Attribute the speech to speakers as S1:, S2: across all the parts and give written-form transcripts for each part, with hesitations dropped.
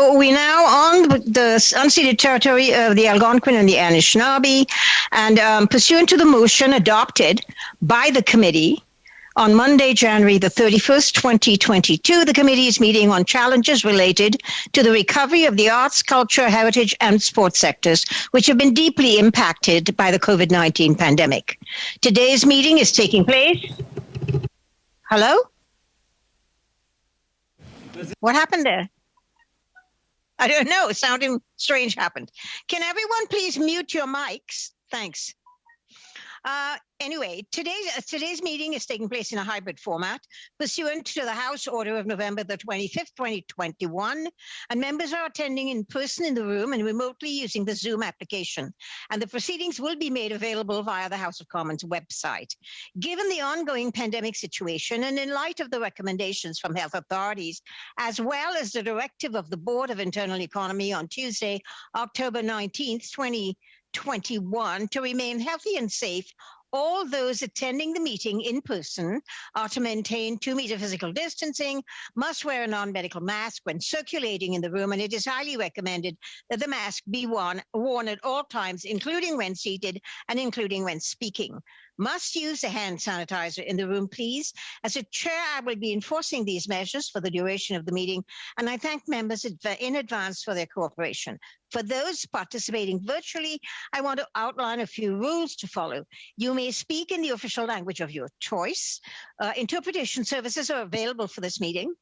S1: So we're now on the unceded territory of the Algonquin and the Anishinaabe, and pursuant to the motion adopted by the committee on Monday, January the 31st, 2022, the committee is meeting on challenges related to the recovery of the arts, culture, heritage, and sports sectors, which have been deeply impacted by the COVID-19 pandemic. Today's meeting is taking place. Hello? What happened there? I don't know. Something strange happened. Can everyone please mute your mics? Thanks. Anyway, today's meeting is taking place in a hybrid format pursuant to the House Order of November the 25th, 2021, and members are attending in person in the room and remotely using the Zoom application. And the proceedings will be made available via the House of Commons website. Given the ongoing pandemic situation and in light of the recommendations from health authorities, as well as the directive of the Board of Internal Economy on Tuesday, October 19th, 2021, to remain healthy and safe, all those attending the meeting in person are to maintain 2 meter physical distancing, must wear a non-medical mask when circulating in the room, and it is highly recommended that the mask be worn at all times, including when seated and including when speaking. Must use a hand sanitizer in the room, please. As a chair, I will be enforcing these measures for the duration of the meeting, and I thank members in advance for their cooperation. For those participating virtually, I want to outline a few rules to follow. You may speak in the official language of your choice. Interpretation services are available for this meeting.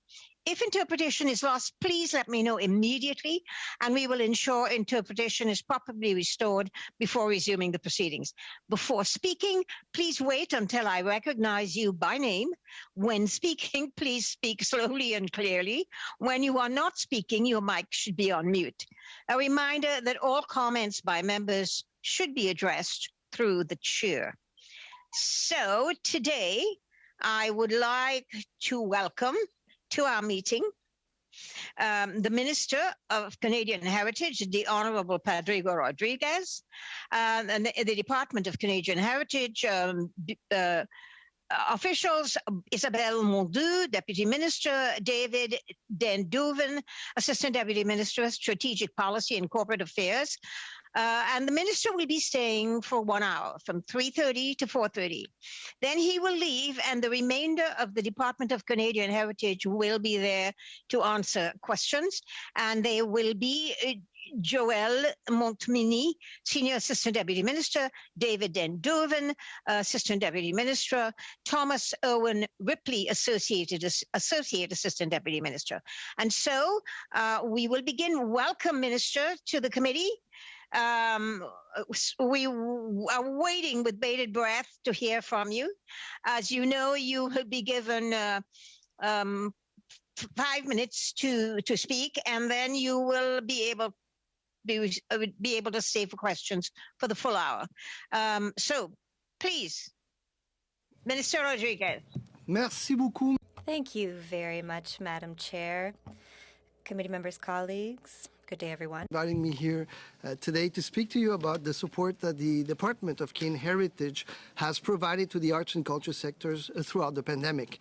S1: If interpretation is lost, please let me know immediately, and we will ensure interpretation is properly restored before resuming the proceedings. Before speaking, please wait until I recognize you by name. When speaking, please speak slowly and clearly. When you are not speaking, your mic should be on mute. A reminder that all comments by members should be addressed through the chair. So today, I would like to welcome to our meeting the Minister of Canadian Heritage, the Honourable Padrigo Rodriguez, and the Department of Canadian Heritage officials, Isabelle Mondu, Deputy Minister, David Denduven, Assistant Deputy Minister of Strategic Policy and Corporate Affairs. And the minister will be staying for 1 hour from 3:30 to 4:30. Then he will leave, and the remainder of the Department of Canadian Heritage will be there to answer questions. And they will be Joelle Montminy, Senior Assistant Deputy Minister, David Denduven, Assistant Deputy Minister, Thomas Owen Ripley, Associate Assistant Deputy Minister. And so we will begin. Welcome, Minister, to the committee. We are waiting with bated breath to hear from you. As you know, you will be given 5 minutes to speak, and then you will be able to stay for questions for the full hour. So, please, Minister Rodriguez.
S2: Merci beaucoup.
S3: Thank you very much, Madam Chair, committee members, colleagues. Good day, everyone.
S2: Inviting me here today to speak to you about the support that the Department of Canadian Heritage has provided to the arts and culture sectors throughout the pandemic.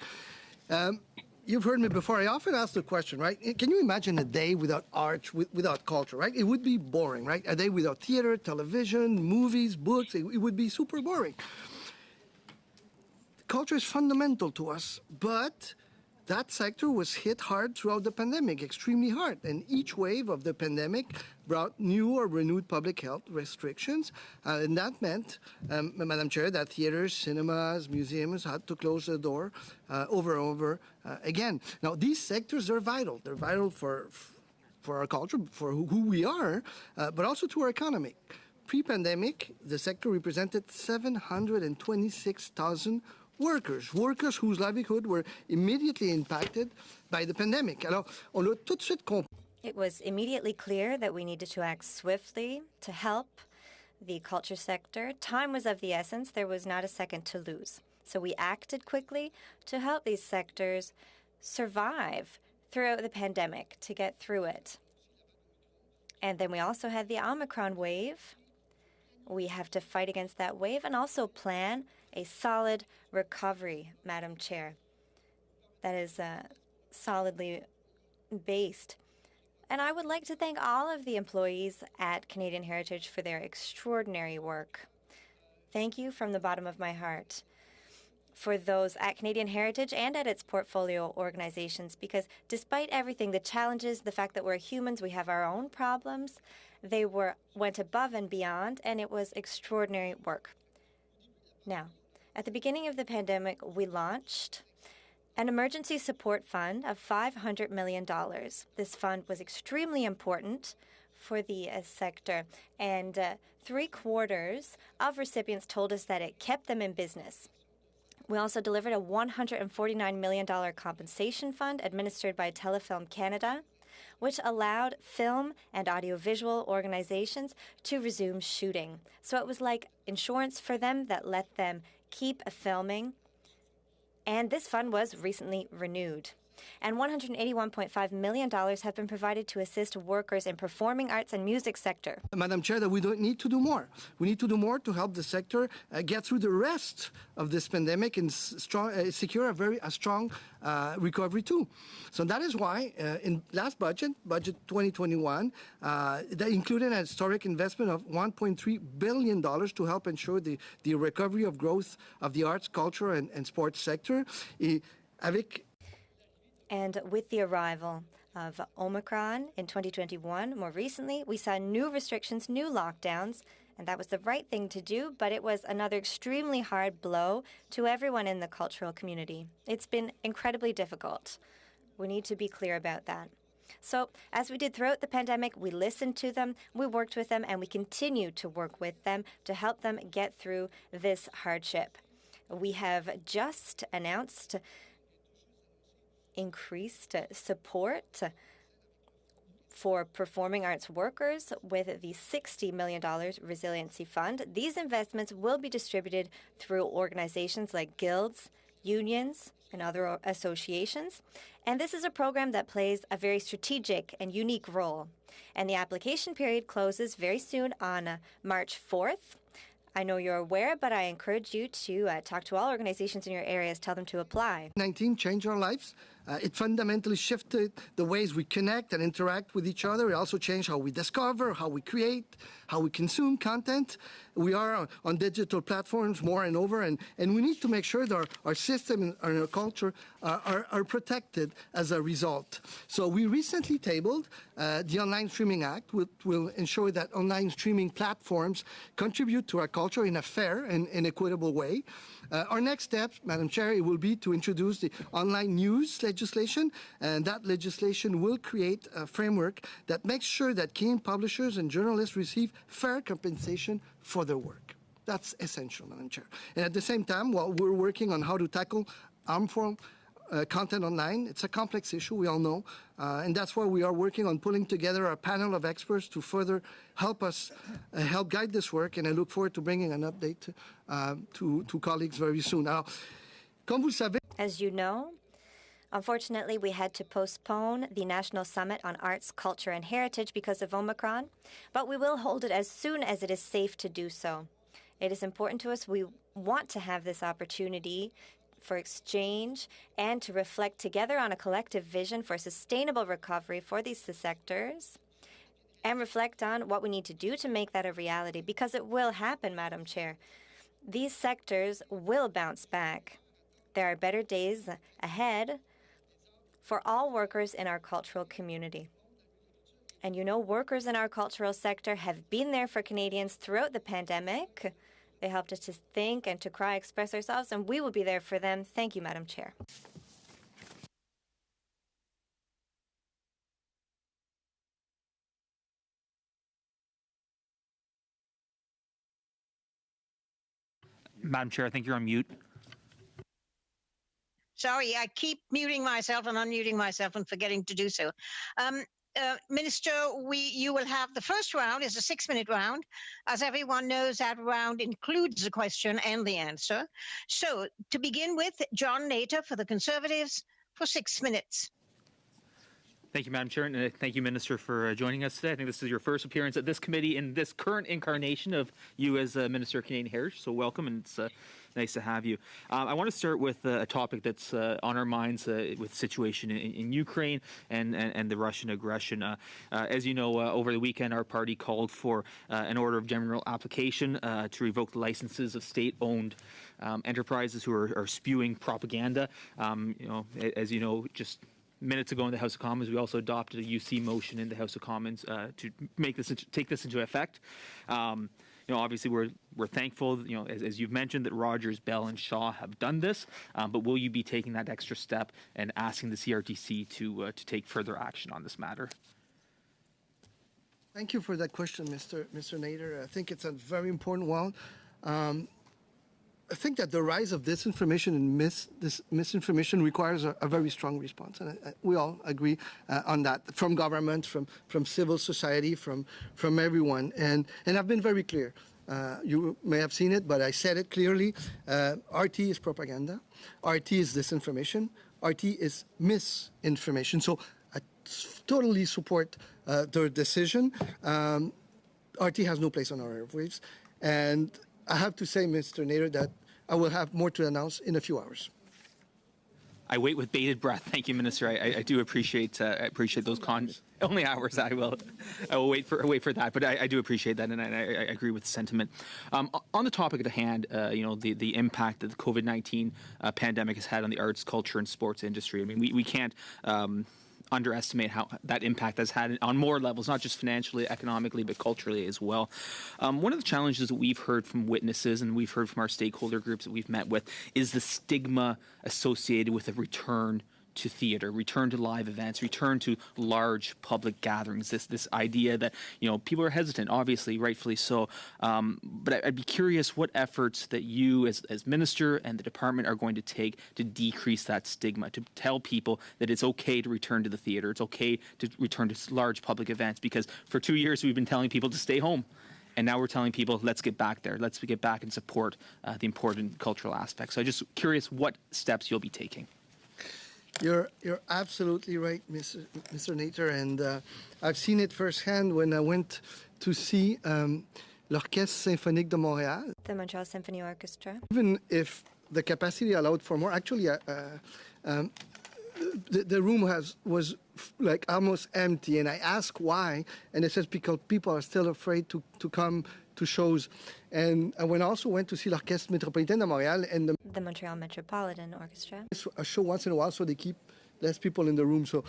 S2: You've heard me before. I often ask the question, right? Can you imagine a day without art, without culture, right? It would be boring, right? A day without theater, television, movies, books, it would be super boring. Culture is fundamental to us, but that sector was hit hard throughout the pandemic, extremely hard. And each wave of the pandemic brought new or renewed public health restrictions. And that meant, Madam Chair, that theaters, cinemas, museums had to close the door over and over again. Now, these sectors are vital. They're vital for our culture, for who we are, but also to our economy. Pre-pandemic, the sector represented 726,000 workers whose livelihood were immediately impacted by the pandemic. Alors, on l'a tout de suite compris.
S3: It was immediately clear that we needed to act swiftly to help the culture sector. Time was of the essence. There was not a second to lose. So we acted quickly to help these sectors survive throughout the pandemic, to get through it. And then we also had the Omicron wave. We have to fight against that wave and also plan a solid recovery, Madam Chair, that is solidly based And I would like to thank all of the employees at Canadian Heritage for their extraordinary work. Thank you from the bottom of my heart for those at Canadian Heritage and at its portfolio organizations, because despite everything, the challenges, the fact that we're humans, we have our own problems, they went above and beyond, and it was extraordinary work. Now, at the beginning of the pandemic, we launched an emergency support fund of $500 million. This fund was extremely important for the sector, and 3/4 of recipients told us that it kept them in business. We also delivered a $149 million compensation fund administered by Telefilm Canada, which allowed film and audiovisual organizations to resume shooting. So it was like insurance for them that let them keep filming. And this fund was recently renewed. And $181.5 million have been provided to assist workers in performing arts and music sector.
S2: Madam Chair, that we don't need to do more. We need to do more to help the sector get through the rest of this pandemic and secure a strong recovery too. So that is why in last budget 2021, that included an historic investment of $1.3 billion to help ensure the recovery of growth of the arts, culture, and sports sector.
S3: And with the arrival of Omicron in 2021, more recently, we saw new restrictions, new lockdowns, and that was the right thing to do, but it was another extremely hard blow to everyone in the cultural community. It's been incredibly difficult. We need to be clear about that. So, as we did throughout the pandemic, we listened to them, we worked with them, and we continue to work with them to help them get through this hardship. We have just announced increased support for performing arts workers with the $60 million Resiliency Fund. These investments will be distributed through organizations like guilds, unions, and other associations. And this is a program that plays a very strategic and unique role. And the application period closes very soon on March 4th. I know you're aware, but I encourage you to talk to all organizations in your areas, tell them to apply.
S2: COVID-19 changed our lives. It fundamentally shifted the ways we connect and interact with each other. It also changed how we discover, how we create, how we consume content. We are on digital platforms more and over, and we need to make sure that our system and our culture are protected as a result. So we recently tabled the Online Streaming Act, which will ensure that online streaming platforms contribute to our culture in a fair and equitable way. Our next step, Madam Chair, it will be to introduce the online news legislation, and that legislation will create a framework that makes sure that keen publishers and journalists receive fair compensation for their work. That's essential, Madam Chair. And at the same time, while we're working on how to tackle harmful content online, it's a complex issue, we all know, and that's why we are working on pulling together a panel of experts to further help us help guide this work, and I look forward to bringing an update to colleagues very soon. Now,
S3: as you know, unfortunately, we had to postpone the National Summit on Arts, Culture and Heritage because of Omicron, but we will hold it as soon as it is safe to do so. It is important to us. We want to have this opportunity for exchange and to reflect together on a collective vision for sustainable recovery for these sectors and reflect on what we need to do to make that a reality, because it will happen, Madam Chair. These sectors will bounce back. There are better days ahead for all workers in our cultural community. And you know, workers in our cultural sector have been there for Canadians throughout the pandemic. They helped us to think and to cry, express ourselves, and we will be there for them. Thank you, Madam Chair.
S4: Madam Chair, I think you're on mute.
S1: Sorry, I keep muting myself and unmuting myself and forgetting to do so. Minister, you will have the first round is a 6-minute round. As everyone knows, that round includes the question and the answer. So to begin with, John Nater for the Conservatives for 6 minutes.
S4: Thank you, Madam Chair, and thank you, Minister, for joining us today. I think this is your first appearance at this committee in this current incarnation of you as Minister of Canadian Heritage, so welcome, and it's nice to have you. I want to start with a topic that's on our minds with the situation in Ukraine and the Russian aggression. As you know, over the weekend, our party called for an order of general application to revoke the licenses of state-owned enterprises who are spewing propaganda. As you know, just minutes ago in the House of Commons, we also adopted a UC motion in the House of Commons to take this into effect. Obviously, we're thankful, as you've mentioned, that Rogers, Bell, and Shaw have done this. But will you be taking that extra step and asking the CRTC to take further action on this matter?
S2: Thank you for that question, Mr. Nader. I think it's a very important one. I think that the rise of disinformation and this misinformation requires a very strong response, and we all agree on that, from government, from civil society, from everyone. And I've been very clear. You may have seen it, but I said it clearly. RT is propaganda. RT is disinformation. RT is misinformation. So I totally support their decision. RT has no place on our airwaves, and I have to say, Mr. Nader, that I will have more to announce in a few hours.
S4: I wait with bated breath. Thank you, Minister. I do appreciate those comments. Only hours. I will wait for that. But I do appreciate that, and I agree with the sentiment. On the topic at hand, the impact that the COVID-19 pandemic has had on the arts, culture, and sports industry. I mean, we can't underestimate how that impact has had on more levels, not just financially, economically, but culturally as well. One of the challenges that we've heard from witnesses and we've heard from our stakeholder groups that we've met with is the stigma associated with a return to theater, return to live events, return to large public gatherings. This idea that people are hesitant, obviously, rightfully so. But I'd be curious what efforts that you, as minister and the department, are going to take to decrease that stigma, to tell people that it's okay to return to the theater, it's okay to return to large public events. Because for 2 years we've been telling people to stay home. And now we're telling people, let's get back there. Let's get back and support the important cultural aspects. So I'm just curious what steps you'll be taking.
S2: You're absolutely right, Mr. Nader, and I've seen it firsthand when I went to see l'Orchestre Symphonique de Montréal.
S3: The Montreal Symphony Orchestra.
S2: Even if the capacity allowed for more, actually, the room was like almost empty, and I asked why, and it says because people are still afraid to come to shows. And I also went to see l'Orchestre Métropolitain de Montréal, and
S3: the Montreal Metropolitan Orchestra.
S2: A show once in a while, so they keep less people in the room. So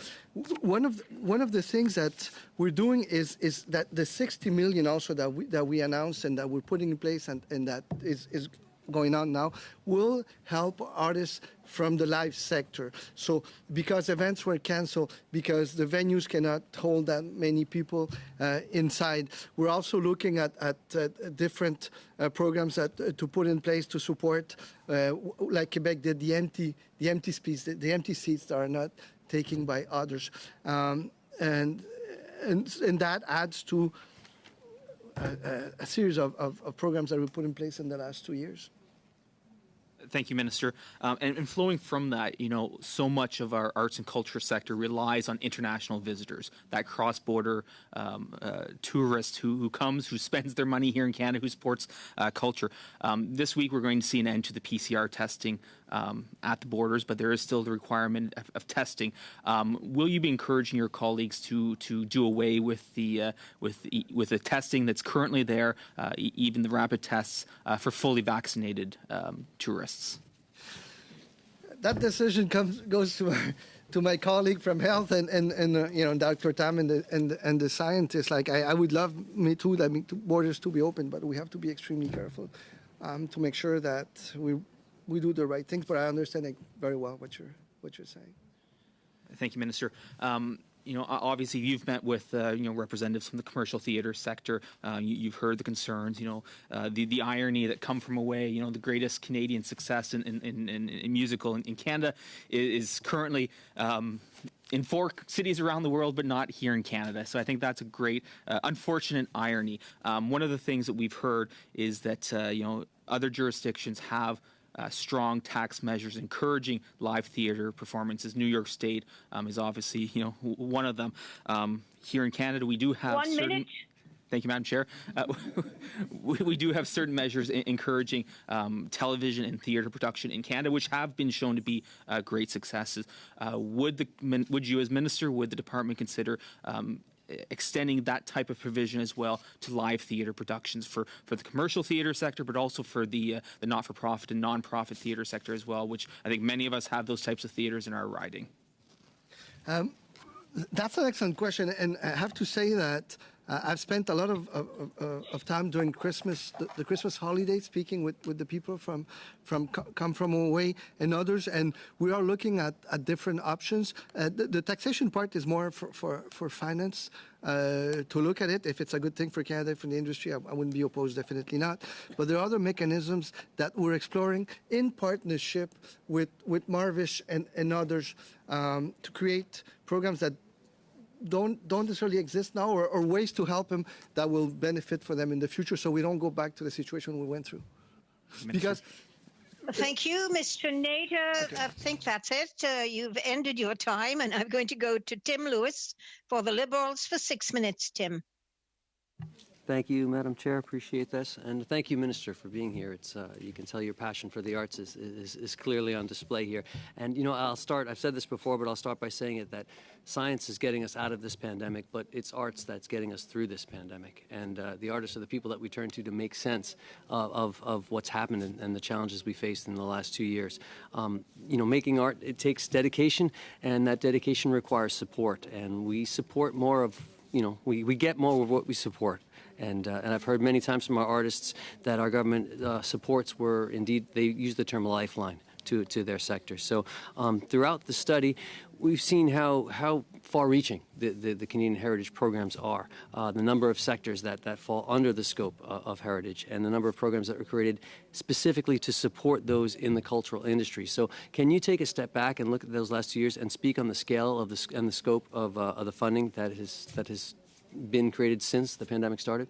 S2: one of the things that we're doing is that the 60 million also that we announced and that we're putting in place and that is going on now will help artists from the live sector. So because events were canceled, because the venues cannot hold that many people inside, we're also looking at different programs to put in place to support, like Quebec did, the empty seats, the empty seats that are not taken by others, and that adds to a series of programs that we put in place in the last 2 years.
S4: Thank you, Minister. And flowing from that, so much of our arts and culture sector relies on international visitors, that cross-border tourist who comes, who spends their money here in Canada, who supports culture. This week, we're going to see an end to the PCR testing at the borders, but there is still the requirement of testing. Will you be encouraging your colleagues to do away with the testing that's currently there, even the rapid tests for fully vaccinated tourists?
S2: That decision goes to my colleague from health and Dr. Tam and the scientists. Like I would love borders to be open, but we have to be extremely careful to make sure that we do the right things. But I understand very well what you're saying.
S4: Thank you, Minister. Obviously you've met with representatives from the commercial theater sector. You've heard the concerns. The irony that come from away. The greatest Canadian success in musical in Canada is currently in 4 cities around the world, but not here in Canada. So I think that's a great, unfortunate irony. One of the things that we've heard is that other jurisdictions have strong tax measures encouraging live theater performances. New York State is obviously, one of them. Here in Canada, we do have
S1: 1 minute.
S4: Thank you, Madam Chair. We do have certain measures encouraging television and theatre production in Canada, which have been shown to be great successes. Would you, as Minister, would the department consider extending that type of provision as well to live theatre productions for the commercial theatre sector, but also for the not-for-profit and non-profit theatre sector as well, which I think many of us have those types of theatres in our riding?
S2: That's an excellent question, and I have to say that I've spent a lot of time during Christmas, the Christmas holiday, speaking with the people come from away and others, and we are looking at different options. The taxation part is more for finance to look at it. If it's a good thing for Canada, for the industry, I wouldn't be opposed, definitely not. But there are other mechanisms that we're exploring in partnership with Marvish and others to create programs that don't necessarily exist now, or ways to help them that will benefit for them in the future, so we don't go back to the situation we went through. Because
S1: Thank you, Mr. Nader.
S2: Okay.
S1: I think that's it. You've ended your time, and I'm going to go to Tim Lewis for the Liberals for 6 minutes. Tim.
S5: Thank you, Madam Chair. Appreciate this. And thank you, Minister, for being here. It's you can tell your passion for the arts is clearly on display here. And, I've said this before, but I'll start by saying it, that science is getting us out of this pandemic, but it's arts that's getting us through this pandemic. And the artists are the people that we turn to make sense of what's happened and the challenges we faced in the last 2 years. Making art, it takes dedication, and that dedication requires support. And we support more of, we get more of what we support. And I've heard many times from our artists that our government supports were indeed, they use the term lifeline to their sector. So throughout the study, we've seen how far-reaching the Canadian Heritage programs are, the number of sectors that fall under the scope of heritage, and the number of programs that were created specifically to support those in the cultural industry. So can you take a step back and look at those last 2 years and speak on the scale of and the scope of the funding that has been created since the pandemic started?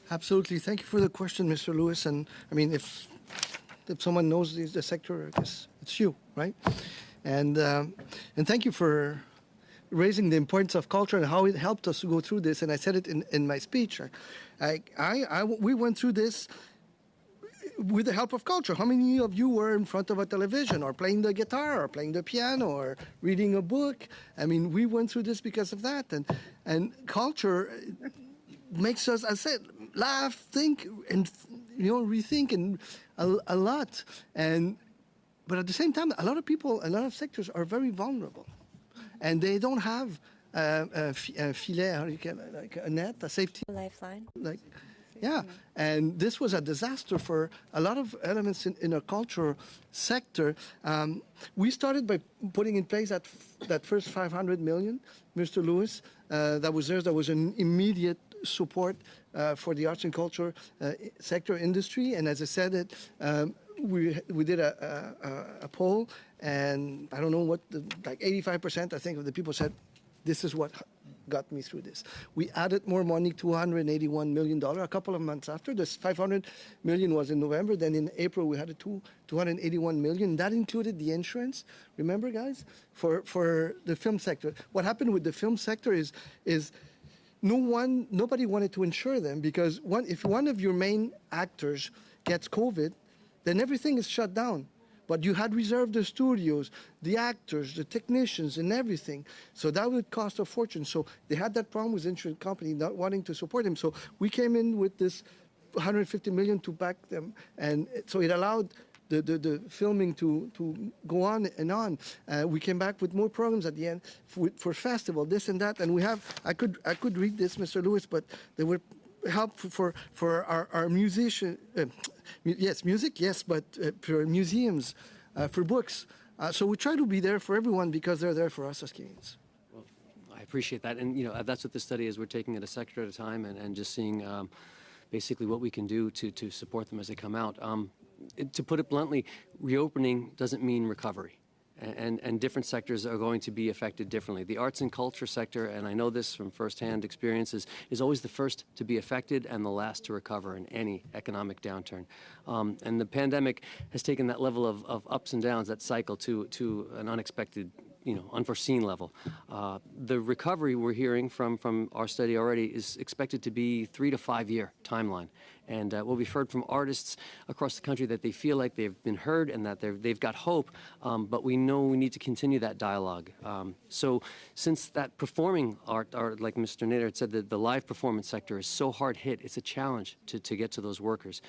S2: Absolutely. Thank you for the question, Mr. Lewis. And I mean, if someone knows the sector, I guess it's you, right? And thank you for raising the importance of culture and how it helped us to go through this. And I said it in my speech. We went through this with the help of culture. How many of you were in front of a television, or playing the guitar, or playing the piano, or reading a book? I mean, we went through this because of that. And culture makes us, as I said, laugh, think, and rethink and a lot. But at the same time, a lot of people, a lot of sectors are very vulnerable, and they don't have a filet, like a net, a safety
S3: Lifeline.
S2: Yeah, and this was a disaster for a lot of elements in our culture sector. We started by putting in place that first 500 million, Mr. Lewis, that was there. That was an immediate support for the arts and culture sector industry. And as I said, we did a poll, and I don't know what, like 85%, I think, of the people said, this is what got me through this. We added more money, $281 million, a couple of months after. This $500 million was in November. Then in April, we had a $281 million. That included the insurance, remember, guys, for the film sector. What happened with the film sector is nobody wanted to insure them, because if one of your main actors gets COVID, then everything is shut down. But you had reserved the studios, the actors, the technicians, and everything. So that would cost a fortune. So they had that problem with the insurance company not wanting to support them. So we came in with this $150 million to back them. And so it allowed the filming to go on and on. We came back with more programs at the end for festival, this and that. And we have, I could read this, Mr. Lewis, but they were help for our musician, yes, music, yes, but for museums, for books. So we try to be there for everyone because they're there for us as Canadians.
S5: Well, I appreciate that. And, that's what the study is. We're taking it a sector at a time and just seeing basically what we can do to support them as they come out. To put it bluntly, reopening doesn't mean recovery. and different sectors are going to be affected differently. The arts and culture sector, and I know this from firsthand experiences, is always the first to be affected and the last to recover in any economic downturn. And the pandemic has taken that level of ups and downs, that cycle, to an unexpected, unforeseen level. The recovery we're hearing from our study already is expected to be 3 to 5 year timeline. And what we've heard from artists across the country that they feel like they've been heard and that they've got hope, but we know we need to continue that dialogue. So since that performing art, like Mr. Nader had said, the live performance sector is so hard hit, it's a challenge to get to those workers,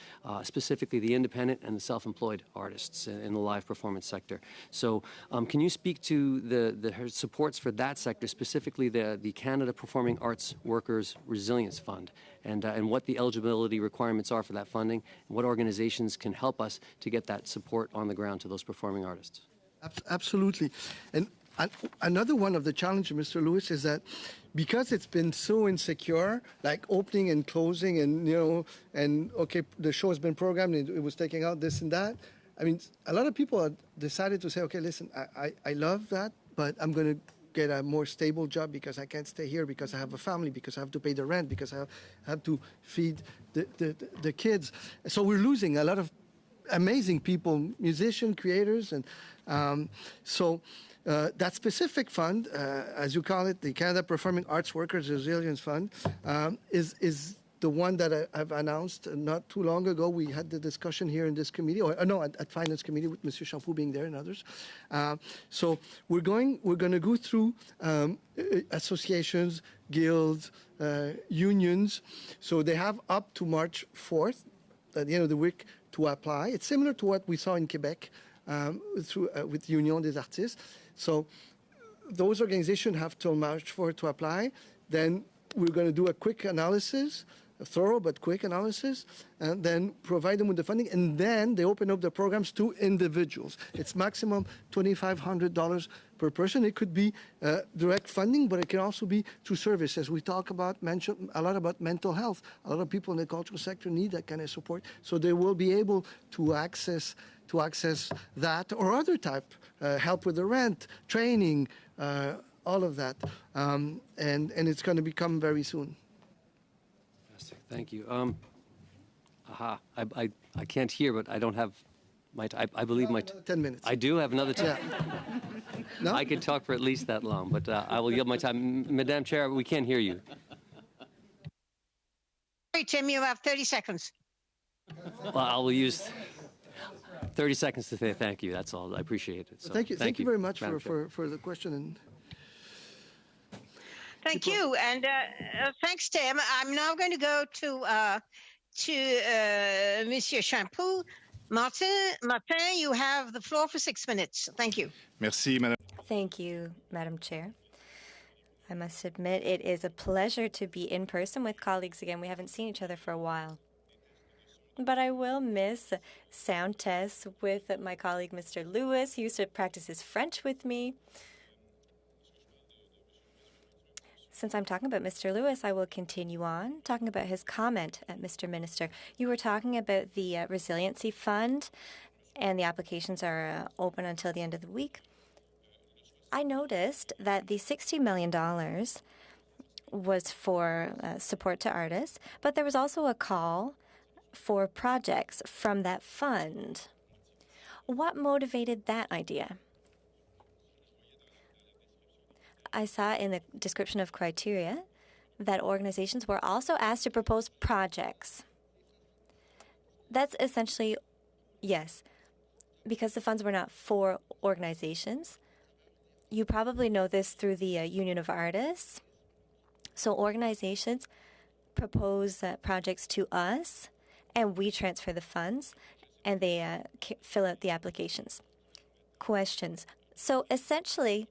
S5: specifically the independent and the self-employed artists in the live performance sector. So can you speak to the supports for that sector, specifically the Canada Performing Arts Workers Resilience Fund, and what the eligibility requirements are for that funding, and what organizations can help us to get that support on the ground to those performing artists?
S2: Absolutely. And another one of the challenges, Mr. Lewis, is that because it's been so insecure, like opening and closing, and okay, the show has been programmed, and it was taking out this and that. I mean, a lot of people have decided to say, okay, listen, I love that, but I'm going to get a more stable job because I can't stay here, because I have a family, because I have to pay the rent, because I have to feed the kids. So we're losing a lot of amazing people, musicians, creators, and that specific fund, as you call it, the Canada Performing Arts Workers Resilience Fund, is the one that I've announced not too long ago. We had the discussion here in this committee, at Finance Committee with Monsieur Champoux being there and others. So we're going to go through associations, guilds, unions. So they have up to March 4th, at the end of the week, to apply. It's similar to what we saw in Quebec with Union des Artistes. So those organizations have till March 4th to apply. Then we're going to do a quick analysis, a thorough but quick analysis, and then provide them with the funding. And then they open up the programs to individuals. It's maximum $2,500 per person. It could be direct funding, but it can also be through services. We talk mention a lot about mental health. A lot of people in the cultural sector need that kind of support. So they will be able to access that or other type, help with the rent, training, all of that. And it's going to become very soon.
S5: Thank you. I can't hear, but I don't have my. I believe my.
S2: 10 minutes.
S5: I do have another 10.
S2: Yeah. No?
S5: I could talk for at least that long, but I will yield my time. Madam Chair, we can't hear you.
S1: Sorry, Tim, you have 30 seconds.
S5: Well, I will use 30 seconds to say thank you. That's all. I appreciate it. So,
S2: Thank you very much
S5: Madam Chair.
S2: for the question. And
S1: Thank you, and thanks, Tim. I'm now going to go to Monsieur Champoux. Martin, you have the floor for 6 minutes. Thank you.
S6: Merci, Madame.
S3: Thank you, Madam Chair. I must admit it is a pleasure to be in person with colleagues again. We haven't seen each other for a while. But I will miss sound tests with my colleague, Mr. Lewis. He used to practice his French with me. Since I'm talking about Mr. Lewis, I will continue on talking about his comment, Mr. Minister. You were talking about the Resiliency Fund, and the applications are open until the end of the week. I noticed that the $60 million was for support to artists, but there was also a call for projects from that fund. What motivated that idea? I saw in the description of criteria that organizations were also asked to propose projects. That's essentially, yes, because the funds were not for organizations. You probably know this through the Union of Artists. So organizations propose projects to us, and we transfer the funds, and they fill out the applications. Questions. So essentially,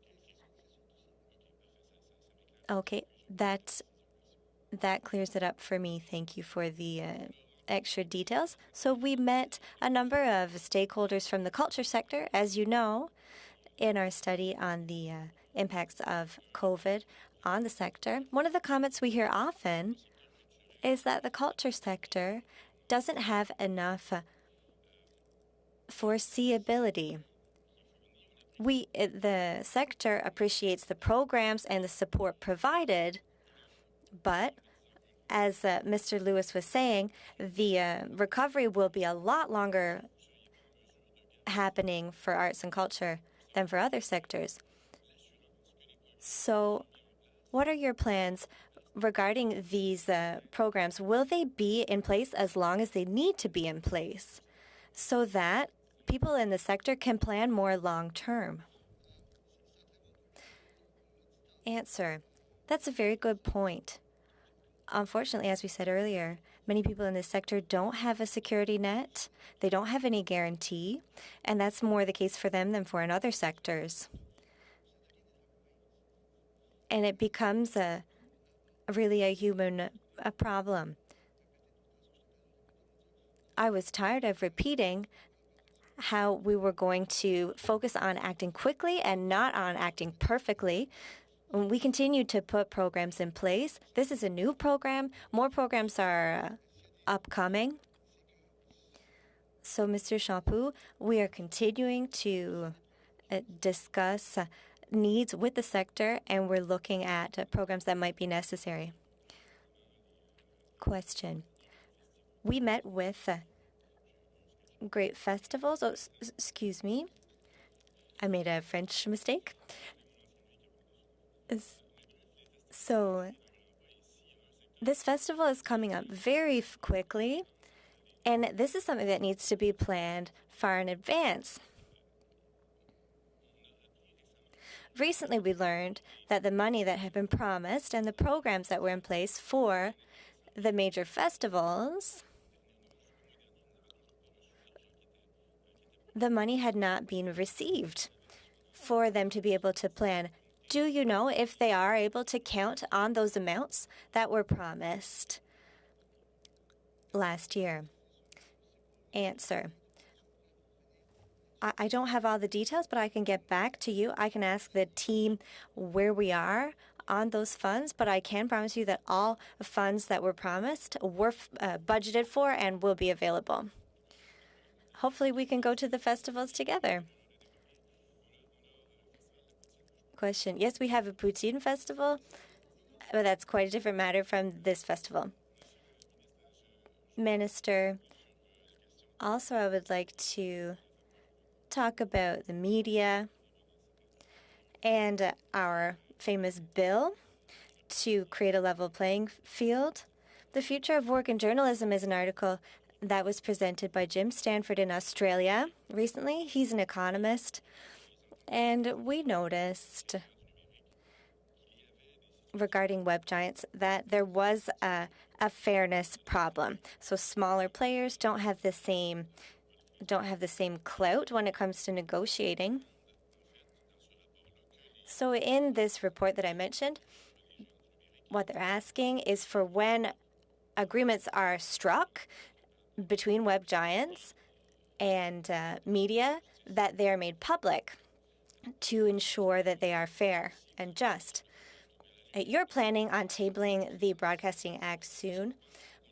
S3: okay, that clears it up for me. Thank you for the extra details. So we met a number of stakeholders from the culture sector, as you know, in our study on the impacts of COVID on the sector. One of the comments we hear often is that the culture sector doesn't have enough foreseeability the sector appreciates the programs and the support provided, but as Mr. Lewis was saying, the recovery will be a lot longer happening for arts and culture than for other sectors. So what are your plans regarding these programs? Will they be in place as long as they need to be in place so that people in the sector can plan more long-term? Answer. That's a very good point. Unfortunately, as we said earlier, many people in this sector don't have a security net. They don't have any guarantee, and that's more the case for them than for in other sectors. And it becomes really a human problem. I was tired of repeating how we were going to focus on acting quickly and not on acting perfectly. We continue to put programs in place. This is a new program. More programs are upcoming. So, Mr. Champoux, we are continuing to discuss needs with the sector, and we're looking at programs that might be necessary. Question. We met with great festivals. Oh, excuse me. I made a French mistake. So this festival is coming up very quickly, and this is something that needs to be planned far in advance. Recently, we learned that the money that had been promised and the programs that were in place for the major festivals, the money had not been received for them to be able to plan. Do you know if they are able to count on those amounts that were promised last year? Answer. I don't have all the details, but I can get back to you. I can ask the team where we are on those funds, but I can promise you that all funds that were promised were budgeted for and will be available. Hopefully we can go to the festivals together. Question. Yes, we have a poutine festival, but that's quite a different matter from this festival. Minister, also I would like to talk about the media and our famous bill to create a level playing field. The Future of Work in Journalism is an article that was presented by Jim Stanford in Australia recently. He's an economist. And we noticed regarding web giants that there was a fairness problem. So smaller players don't have the same clout when it comes to negotiating. So in this report that I mentioned, what they're asking is for when agreements are struck between web giants and media, that they are made public to ensure that they are fair and just. You're planning on tabling the Broadcasting Act soon,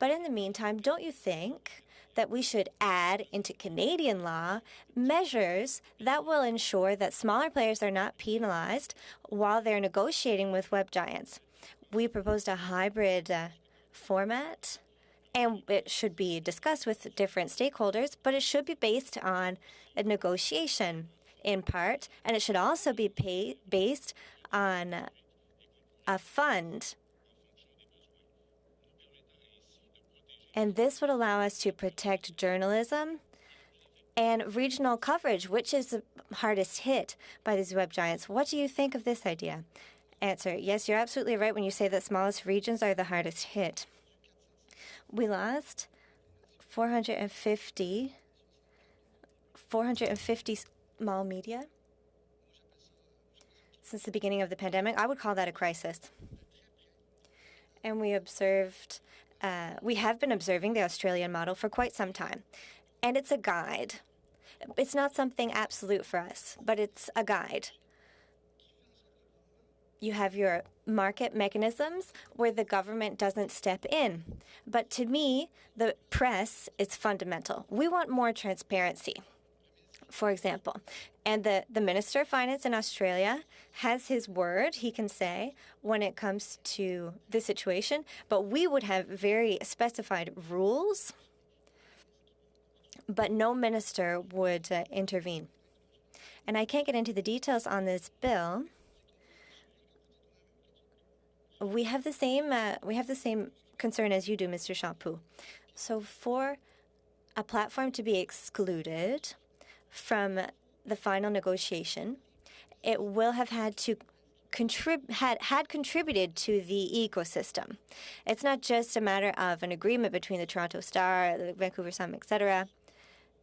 S3: but in the meantime, don't you think that we should add into Canadian law measures that will ensure that smaller players are not penalized while they're negotiating with web giants? We proposed a hybrid format, and it should be discussed with different stakeholders, but it should be based on a negotiation in part, and it should also be based on a fund. And this would allow us to protect journalism and regional coverage, which is the hardest hit by these web giants. What do you think of this idea? Answer. Yes, you're absolutely right when you say that smallest regions are the hardest hit. We lost 450 small media since the beginning of the pandemic. I would call that a crisis. And we have been observing the Australian model for quite some time. And it's a guide. It's not something absolute for us, but it's a guide. You have your market mechanisms where the government doesn't step in. But to me, the press is fundamental. We want more transparency. for example. And the Minister of Finance in Australia has his word, he can say, when it comes to this situation. But we would have very specified rules, but no minister would intervene. And I can't get into the details on this bill. We have the same concern as you do, Mr. Champoux. So for a platform to be excluded from the final negotiation, it will have had to contributed to the ecosystem. It's not just a matter of an agreement between the Toronto Star, the Vancouver Sun, etc.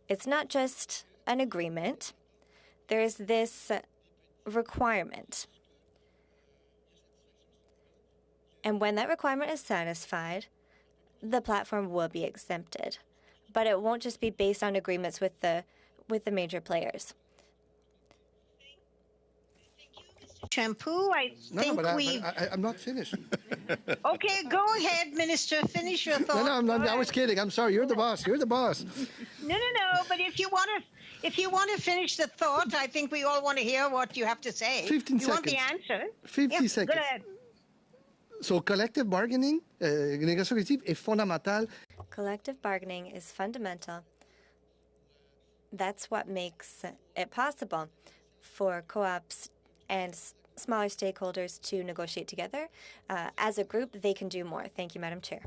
S3: It's not just an agreement. There's this requirement. And when that requirement is satisfied, the platform will be exempted. But it won't just be based on agreements with the major players.
S1: Champoux, I think
S2: I'm not finished.
S1: Okay, go ahead, Minister. Finish your thought.
S2: No, I'm not. I was kidding. I'm sorry. You're the boss. You're the boss.
S1: No. But if you want to finish the thought, I think we all want to hear what you have to say.
S2: 15
S1: you want the
S2: seconds.
S1: answer?
S2: 50 seconds.
S1: Go ahead.
S2: So collective bargaining, négociation collective est fondamental.
S3: Collective bargaining is fundamental. That's what makes it possible for co-ops and smaller stakeholders to negotiate together. As a group, they can do more. Thank you, Madam Chair.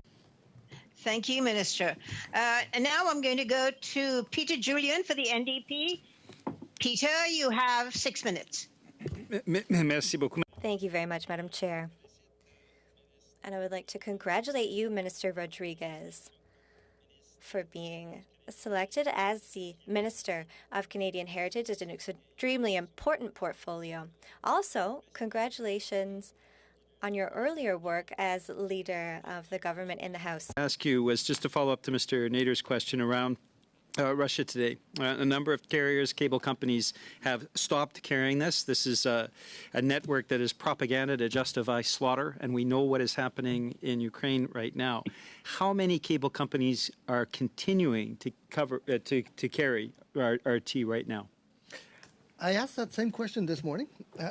S1: Thank you, Minister. And now I'm going to go to Peter Julian for the NDP. Peter, you have 6 minutes.
S6: Merci beaucoup.
S3: Thank you very much, Madam Chair. And I would like to congratulate you, Minister Rodriguez, for being selected as the Minister of Canadian Heritage. It's an extremely important portfolio. Also, congratulations on your earlier work as leader of the government in the House.
S6: Ask you was just to follow up to Mr. Nader's question around Russia Today. A number of carriers, cable companies, have stopped carrying this. This is a network that is propaganda to justify slaughter, and we know what is happening in Ukraine right now. How many cable companies are continuing to cover to carry RT right now?
S2: I asked that same question this morning.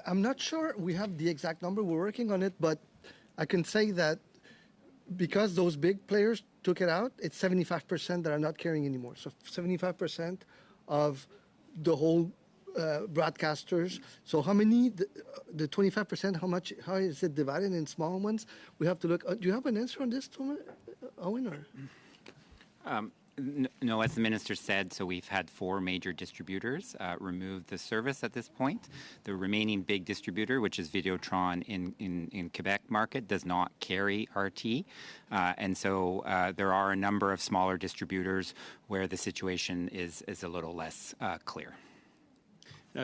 S2: I'm not sure we have the exact number. We're working on it, but I can say that because those big players took it out, it's 75% that are not carrying anymore. So 75% of the whole broadcasters. So how many, the 25%, how is it divided in small ones? We have to look. Do you have an answer on this, Owen? Or?
S7: No, as the minister said, so we've had 4 major distributors remove the service at this point. The remaining big distributor, which is Videotron in Quebec market, does not carry RT. And so there are a number of smaller distributors where the situation is a little less clear.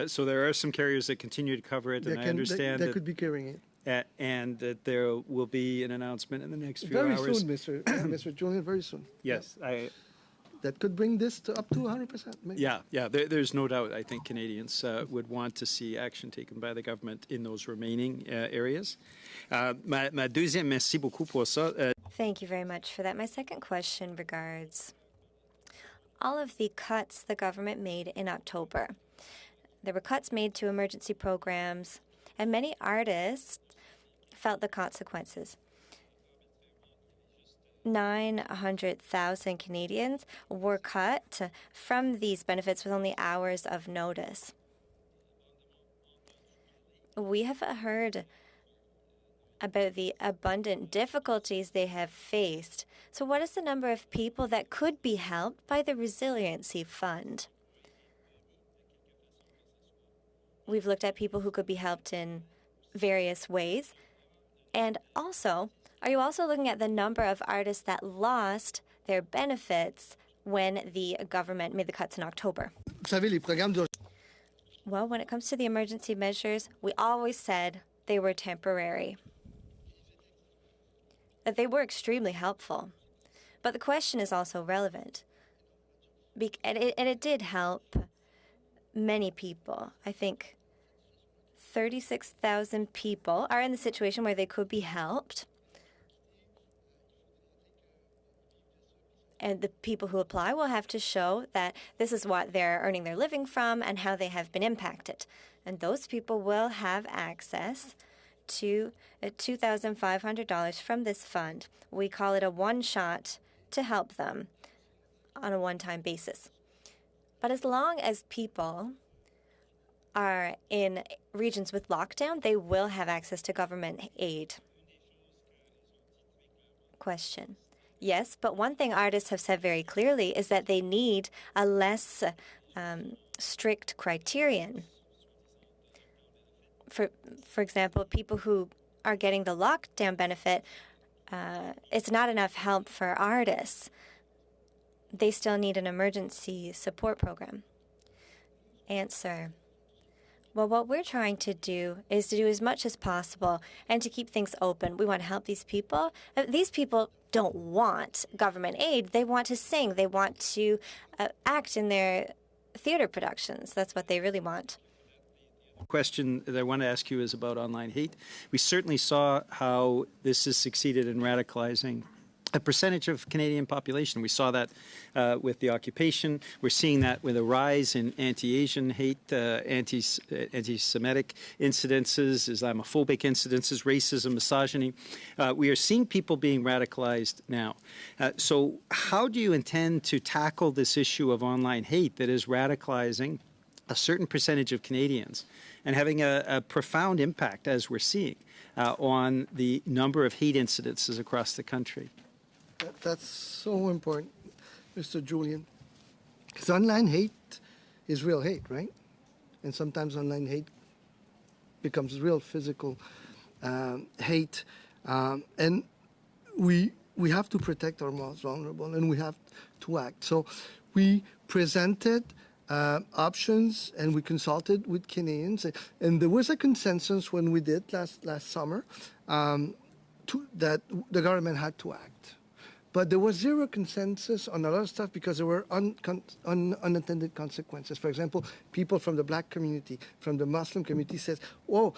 S6: So there are some carriers that continue to cover it, and I understand
S2: that could be carrying it.
S6: And that there will be an announcement in the next few
S2: very
S6: hours.
S2: Very soon, Mr. Julian, very soon.
S6: Yes,
S2: that could bring this to up to 100%. Maybe.
S6: Yeah. There's no doubt. I think Canadians would want to see action taken by the government in those remaining areas. Ma deuxième, merci beaucoup pour ça.
S3: Thank you very much for that. My second question regards all of the cuts the government made in October. There were cuts made to emergency programs, and many artists felt the consequences. 900,000 Canadians were cut from these benefits with only hours of notice. We have heard about the abundant difficulties they have faced. So what is the number of people that could be helped by the Resiliency Fund? We've looked at people who could be helped in various ways. And also, are you also looking at the number of artists that lost their benefits when the government made the cuts in October? Well, when it comes to the emergency measures, we always said they were temporary. That they were extremely helpful. But the question is also relevant. And it did help many people. I think 36,000 people are in the situation where they could be helped. And the people who apply will have to show that this is what they're earning their living from and how they have been impacted. And those people will have access to $2,500 from this fund. We call it a one-shot to help them on a one-time basis. But as long as people are in regions with lockdown, they will have access to government aid. Question. Yes, but one thing artists have said very clearly is that they need a less strict criterion. For example, people who are getting the lockdown benefit, it's not enough help for artists. They still need an emergency support program. Answer. Well, what we're trying to do is to do as much as possible and to keep things open. We want to help these people. These people don't want government aid. They want to sing. They want to act in their theater productions. That's what they really want.
S6: Question that I want to ask you is about online hate. We certainly saw how this has succeeded in radicalizing a percentage of Canadian population. We saw that with the occupation. We're seeing that with a rise in anti-Asian hate, anti-Semitic incidences, Islamophobic incidences, racism, misogyny. We are seeing people being radicalized now. So how do you intend to tackle this issue of online hate that is radicalizing a certain percentage of Canadians and having a profound impact, as we're seeing, on the number of hate incidences across the country?
S2: That's so important, Mr. Julian. Because online hate is real hate, right? And sometimes online hate becomes real physical hate. And we have to protect our most vulnerable, and we have to act. So we presented options, and we consulted with Canadians, and there was a consensus when we did last summer that the government had to act. But there was zero consensus on a lot of stuff because there were unintended consequences. For example, people from the Black community, from the Muslim community says, "Oh,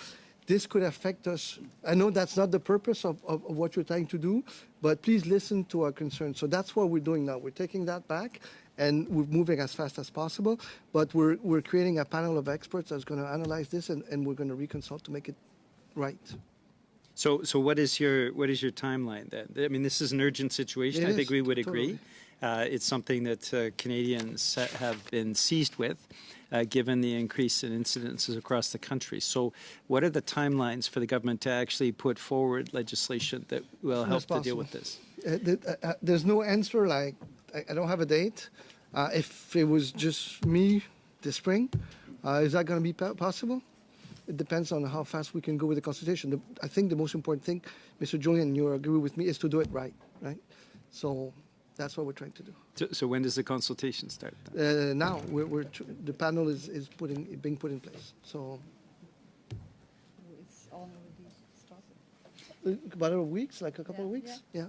S2: this could affect us. I know that's not the purpose of what you're trying to do, but please listen to our concerns." So that's what we're doing now. We're taking that back, and we're moving as fast as possible. But we're creating a panel of experts that's going to analyze this, and we're going to reconsult to make it right.
S6: So what is your timeline then? I mean, this is an urgent situation. I think we would agree. It's something that Canadians have been seized with, given the increase in incidences across the country. So what are the timelines for the government to actually put forward legislation that will help to deal with this?
S2: There's no answer. Like, I don't have a date. If it was just me this spring, is that going to be possible? It depends on how fast we can go with the consultation. I think the most important thing, Mr. Julian, you agree with me, is to do it right? So that's what we're trying to do.
S6: So when does the consultation start?
S2: Now, the panel is being put in place. So
S8: it's already started.
S2: About a weeks, like a couple of weeks. Yeah.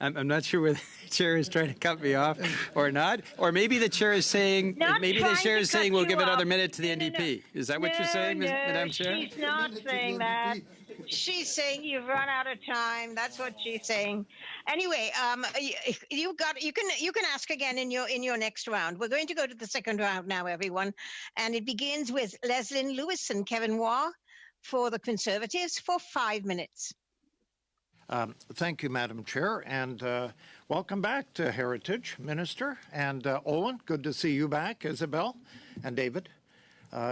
S6: I'm not sure whether the chair is trying to cut me off or not, or maybe the chair is saying we'll give another minute to the NDP. Is that what you're saying, Madam Chair?
S1: She's not saying that. She's saying you've run out of time. That's what she's saying. Anyway, you can ask again in your next round. We're going to go to the second round now, everyone, and it begins with Leslyn Lewis and Kevin Waugh for the Conservatives for 5 minutes.
S9: Thank you, Madam Chair, and welcome back to Heritage, Minister. And Owen, good to see you back, Isabel and David.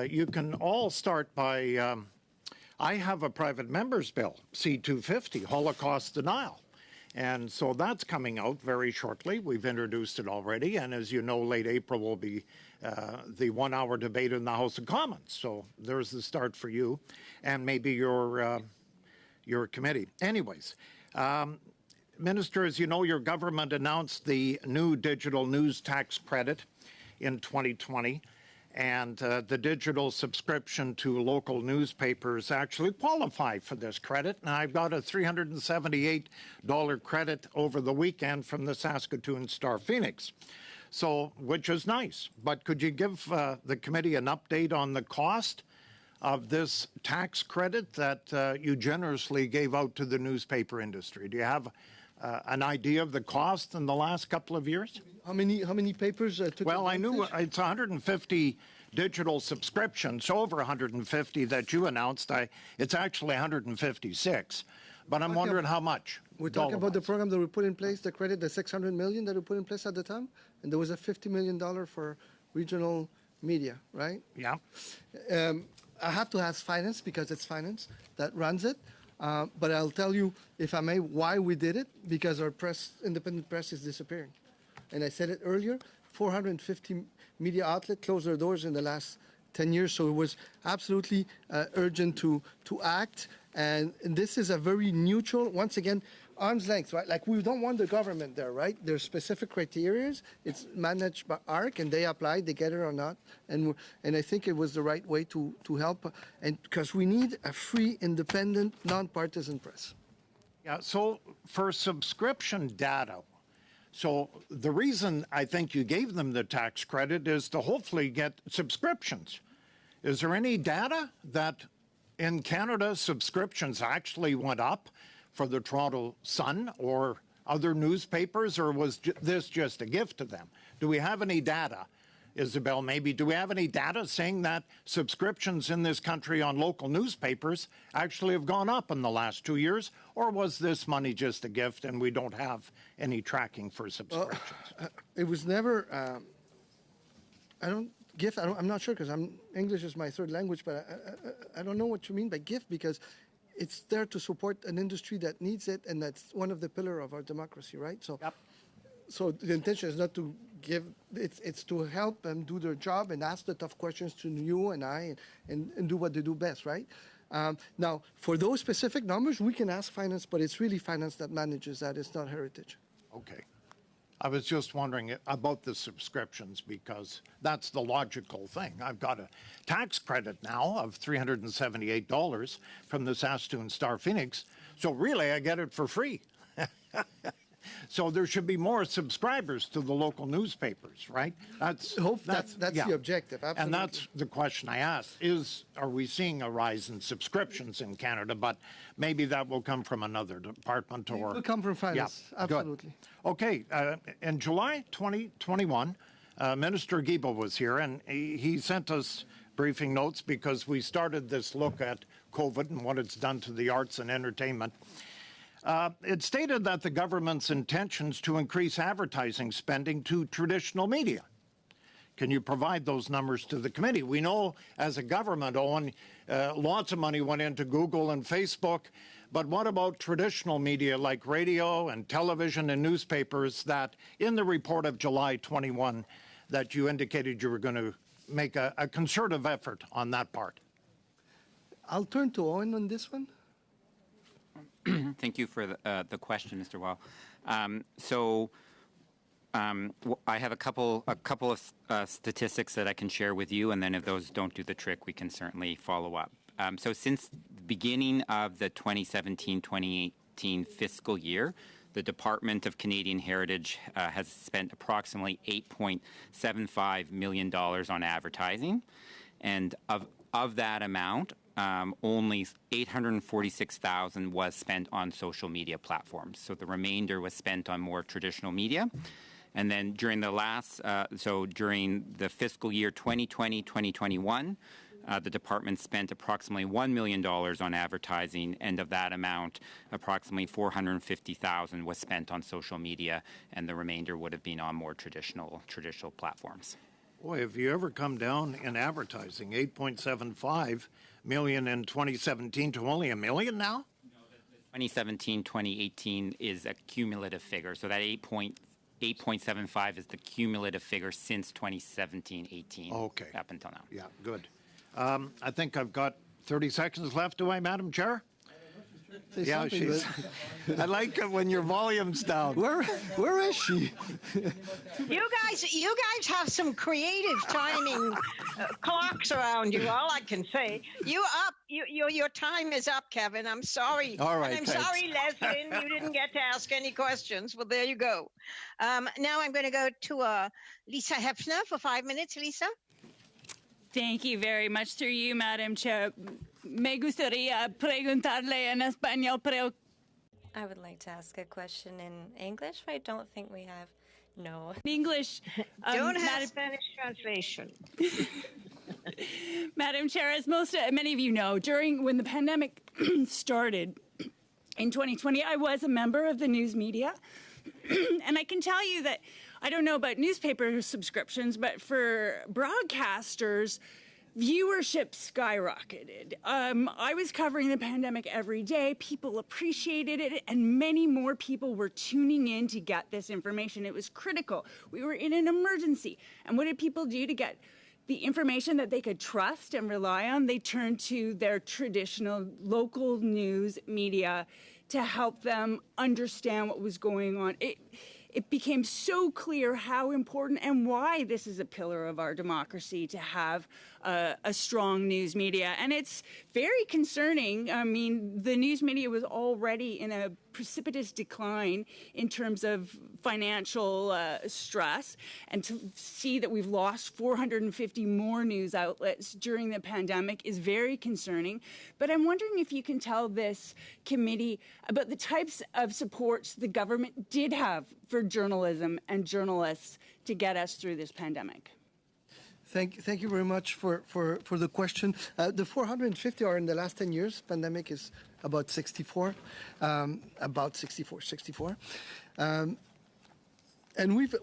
S9: You can all start by, I have a private member's bill, C-250, Holocaust Denial. And so that's coming out very shortly. We've introduced it already, and as you know, late April will be the one-hour debate in the House of Commons. So there's the start for you, and maybe your committee. Anyways, Minister, as you know, your government announced the new digital news tax credit in 2020, and the digital subscription to local newspapers actually qualify for this credit. Now, I've got a $378 credit over the weekend from the Saskatoon Star Phoenix, so which is nice. But could you give the committee an update on the cost of this tax credit that you generously gave out to the newspaper industry? Do you have an idea of the cost in the last couple of years?
S2: How many papers took
S9: Well, I knew
S2: advantage?
S9: it's 150 digital subscriptions, over 150 that you announced. It's actually 156, but I'm wondering how much.
S2: We're talking about the
S9: dollar-wise.
S2: program that we put in place, the credit, the $600 million that we put in place at the time, and there was a $50 million for regional media, right?
S9: Yeah.
S2: I have to ask finance because it's finance that runs it. But I'll tell you, if I may, why we did it, because our press, independent press is disappearing. And I said it earlier, 450 media outlets closed their doors in the last 10 years. So it was absolutely urgent to act. And this is a very neutral, once again, arm's length, right? Like we don't want the government there, right? There's specific criteria. It's managed by ARC, and they apply, they get it or not. And I think it was the right way to help, and because we need a free, independent, nonpartisan press.
S9: Yeah, so for subscription data, so the reason I think you gave them the tax credit is to hopefully get subscriptions. Is there any data that in Canada subscriptions actually went up for the Toronto Sun or other newspapers, or was this just a gift to them? Do we have any data, Isabel, maybe? Do we have any data saying that subscriptions in this country on local newspapers actually have gone up in the last 2 years? Or was this money just a gift and we don't have any tracking for subscriptions?
S2: It was never, I'm not sure because English is my third language, but I don't know what you mean by gift, because it's there to support an industry that needs it, and that's one of the pillars of our democracy, right? So,
S9: Yep.
S2: so the intention is not to give, it's to help them do their job and ask the tough questions to you and I and do what they do best, right? Now, for those specific numbers, we can ask finance, but it's really finance that manages that. It's not Heritage.
S9: Okay. I was just wondering about the subscriptions because that's the logical thing. I've got a tax credit now of $378 from the Saskatoon Star Phoenix, so really I get it for free. So there should be more subscribers to the local newspapers, right? That's
S2: That's
S9: yeah.
S2: the objective, absolutely.
S9: And that's the question I asked, are we seeing a rise in subscriptions in Canada? But maybe that will come from another department or...
S2: It will come from finance,
S9: Yeah, good.
S2: absolutely.
S9: Okay, in July 2021, Minister Guilbeault was here, and he sent us briefing notes because we started this look at COVID and what it's done to the arts and entertainment. It stated that the government's intentions to increase advertising spending to traditional media. Can you provide those numbers to the committee? We know as a government, Owen, lots of money went into Google and Facebook, but what about traditional media like radio and television and newspapers that in the report of July 21 that you indicated you were going to make a concerted effort on that part?
S2: I'll turn to Owen on this one.
S7: Thank you for the question, Mr. Wall. I have a couple of statistics that I can share with you, and then if those don't do the trick, we can certainly follow up. So since the beginning of the 2017-2018 fiscal year, the Department of Canadian Heritage has spent approximately $8.75 million on advertising, and of that amount, only $846,000 was spent on social media platforms. So the remainder was spent on more traditional media. And then during during the fiscal year 2020-2021, the department spent approximately $1 million on advertising, and of that amount, approximately $450,000 was spent on social media, and the remainder would have been on more traditional platforms.
S9: Boy, have you ever come down in advertising, $8.75 million in 2017 to only $1 million now?
S7: 2017-2018 is a cumulative figure, so that 8.75 is the cumulative figure since 2017-18
S9: Okay.
S7: up until now.
S9: Yeah, good. I think I've got 30 seconds left, do I, Madam Chair?
S2: Say
S9: Yeah,
S2: something,
S9: she's. I like it when your volume's down.
S2: Where is she?
S1: You guys have some creative timing clocks around you. All I can say, your time is up, Kevin. I'm sorry.
S9: All right,
S1: And I'm
S9: thanks.
S1: sorry, Leslyn, you didn't get to ask any questions. Well, there you go. Now I'm going to go to Lisa Hefner for 5 minutes. Lisa.
S10: Thank you very much. Through you, Madam Chair. Me gustaría preguntarle en español, pero
S3: I would like to ask a question in English. I don't think we have. No.
S10: In English.
S1: Don't have
S10: Madam,
S1: Spanish translation.
S10: Madam Chair, as many of you know, when the pandemic started in 2020, I was a member of the news media. And I can tell you that I don't know about newspaper subscriptions, but for broadcasters, viewership skyrocketed. I was covering the pandemic every day. People appreciated it, and many more people were tuning in to get this information. It was critical. We were in an emergency. And what did people do to get the information that they could trust and rely on? They turned to their traditional local news media to help them understand what was going on. It became so clear how important and why this is a pillar of our democracy to have a strong news media. And it's very concerning. I mean, the news media was already in a precipitous decline in terms of financial stress. And to see that we've lost 450 more news outlets during the pandemic is very concerning. But I'm wondering if you can tell this committee about the types of supports the government did have for journalism and journalists to get us through this pandemic.
S2: Thank you very much for the question. The 450 are in the last 10 years. Pandemic is about 64. And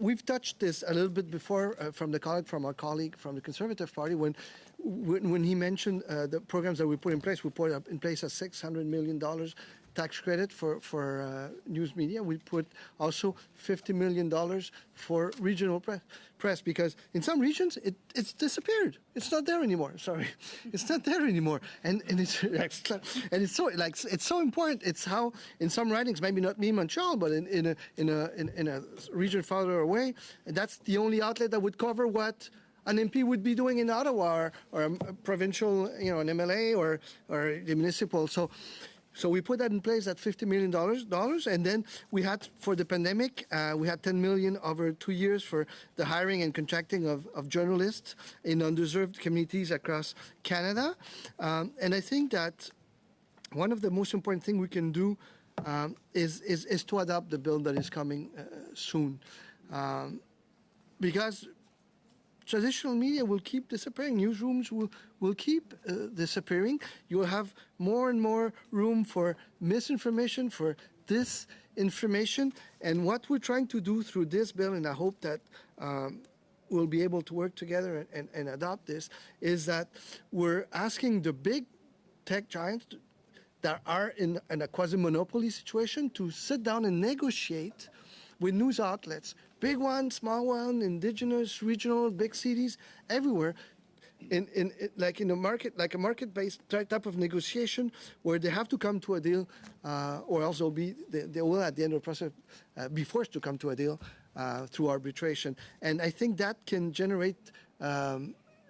S2: we've touched this a little bit before from our colleague from the Conservative Party when he mentioned the programs that we put in place. We put in place a $600 million tax credit for news media. We put also $50 million for regional press because in some regions it's disappeared. It's not there anymore. Sorry, it's not there anymore. And it's so important. It's how in some writings, maybe not me, Montreal, but in a region farther away, that's the only outlet that would cover what an MP would be doing in Ottawa or a provincial, an MLA or the municipal. So we put that in place at $50 million, and then we had, for the pandemic, we had $10 million over 2 years for the hiring and contracting of journalists in underserved communities across Canada. And I think that one of the most important things we can do is to adopt the bill that is coming soon. Because traditional media will keep disappearing. Newsrooms will keep disappearing. You will have more and more room for misinformation, for disinformation. And what we're trying to do through this bill, and I hope that we'll be able to work together and adopt this, is that we're asking the big tech giants that are in a quasi-monopoly situation to sit down and negotiate with news outlets, big one, small one, indigenous, regional, big cities, everywhere, like in a market, like a market-based type of negotiation, where they have to come to a deal, or else they will at the end of the process be forced to come to a deal through arbitration. And I think that can generate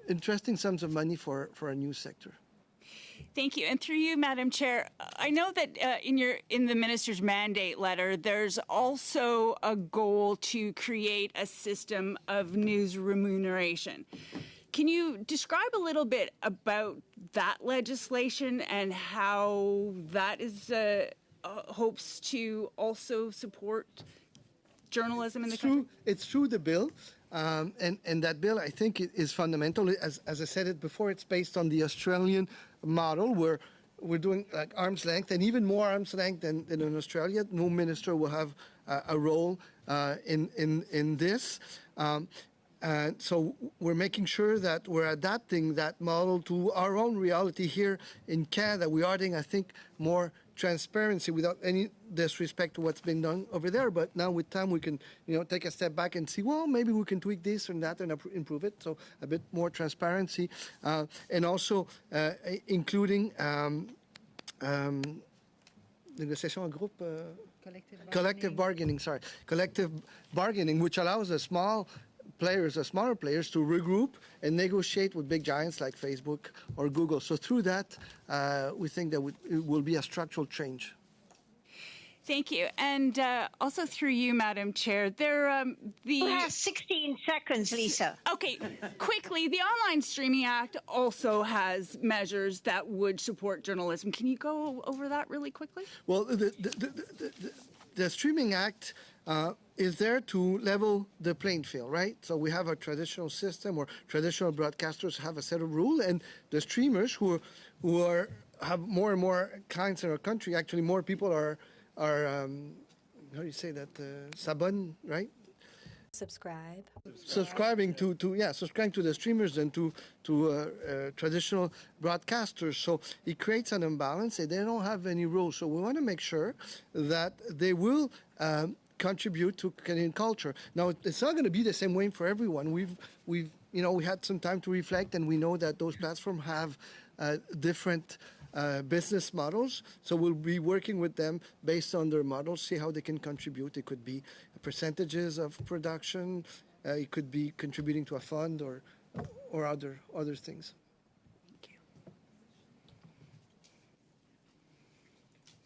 S2: interesting sums of money for a news sector.
S10: Thank you. And through you, Madam Chair, I know that in the minister's mandate letter, there's also a goal to create a system of news remuneration. Can you describe a little bit about that legislation and how that is hopes to also support journalism in the country?
S2: It's through the bill. And that bill, I think, is fundamental. As I said it before, it's based on the Australian model where we're doing like arm's length, and even more arm's length than in Australia. No minister will have a role in this. And so we're making sure that we're adapting that model to our own reality here in Canada. We are adding, I think, more transparency without any disrespect to what's been done over there. But now with time, we can, take a step back and see, well, maybe we can tweak this and that and improve it. So a bit more transparency, and also including négociation en groupe, collective bargaining, which allows the smaller players to regroup and negotiate with big giants like Facebook or Google. So through that, we think that it will be a structural change.
S10: Thank you. And also through you, Madam Chair,
S1: You have 16 seconds, Lisa.
S10: Okay, quickly, the Online Streaming Act also has measures that would support journalism. Can you go over that really quickly?
S2: Well, the Streaming Act is there to level the playing field, right? So we have a traditional system where traditional broadcasters have a set of rules, and the streamers who have more and more clients in our country, actually more people are how do you say that? Sabon, right? Subscribing to the streamers and to traditional broadcasters. So it creates an imbalance, and they don't have any rules. So we want to make sure that they will contribute to Canadian culture. Now, it's not going to be the same way for everyone. We had some time to reflect, and we know that those platforms have different business models. So we'll be working with them based on their models, see how they can contribute. It could be percentages of production. It could be contributing to a fund or other things.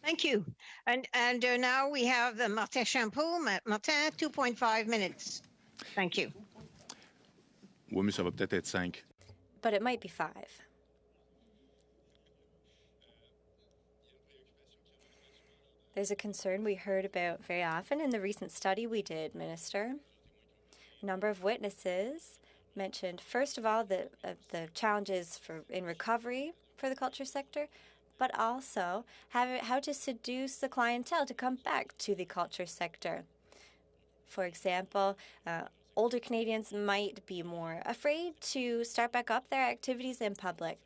S1: Thank you. And now we have Martin Champeau. Martin, 2.5 minutes. Thank you.
S11: Oui, mais ça va peut-être être 5.
S3: But it might be 5. There's a concern we heard about very often in the recent study we did, Minister. A number of witnesses mentioned, first of all, the challenges in recovery for the culture sector, but also how to seduce the clientele to come back to the culture sector. For example, older Canadians might be more afraid to start back up their activities in public,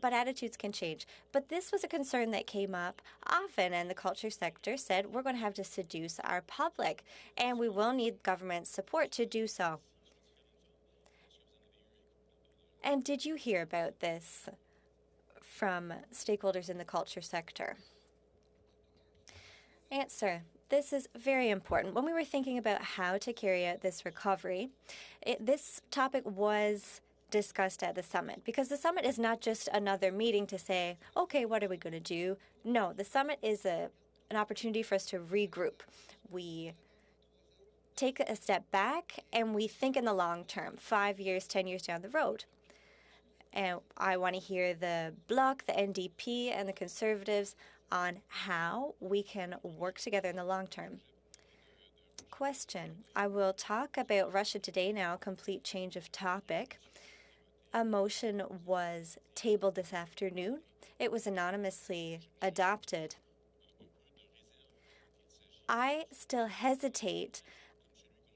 S3: but attitudes can change. But this was a concern that came up often, and the culture sector said we're going to have to seduce our public, and we will need government support to do so. And did you hear about this from stakeholders in the culture sector? Answer. This is very important. When we were thinking about how to carry out this recovery, this topic was discussed at the summit, because the summit is not just another meeting to say, okay, what are we going to do? No, the summit is an opportunity for us to regroup. We take a step back and we think in the long term, 5 years, 10 years down the road. And I want to hear the Bloc, the NDP, and the Conservatives on how we can work together in the long term. Question. I will talk about Russia Today now, complete change of topic. A motion was tabled this afternoon. It was anonymously adopted. I still hesitate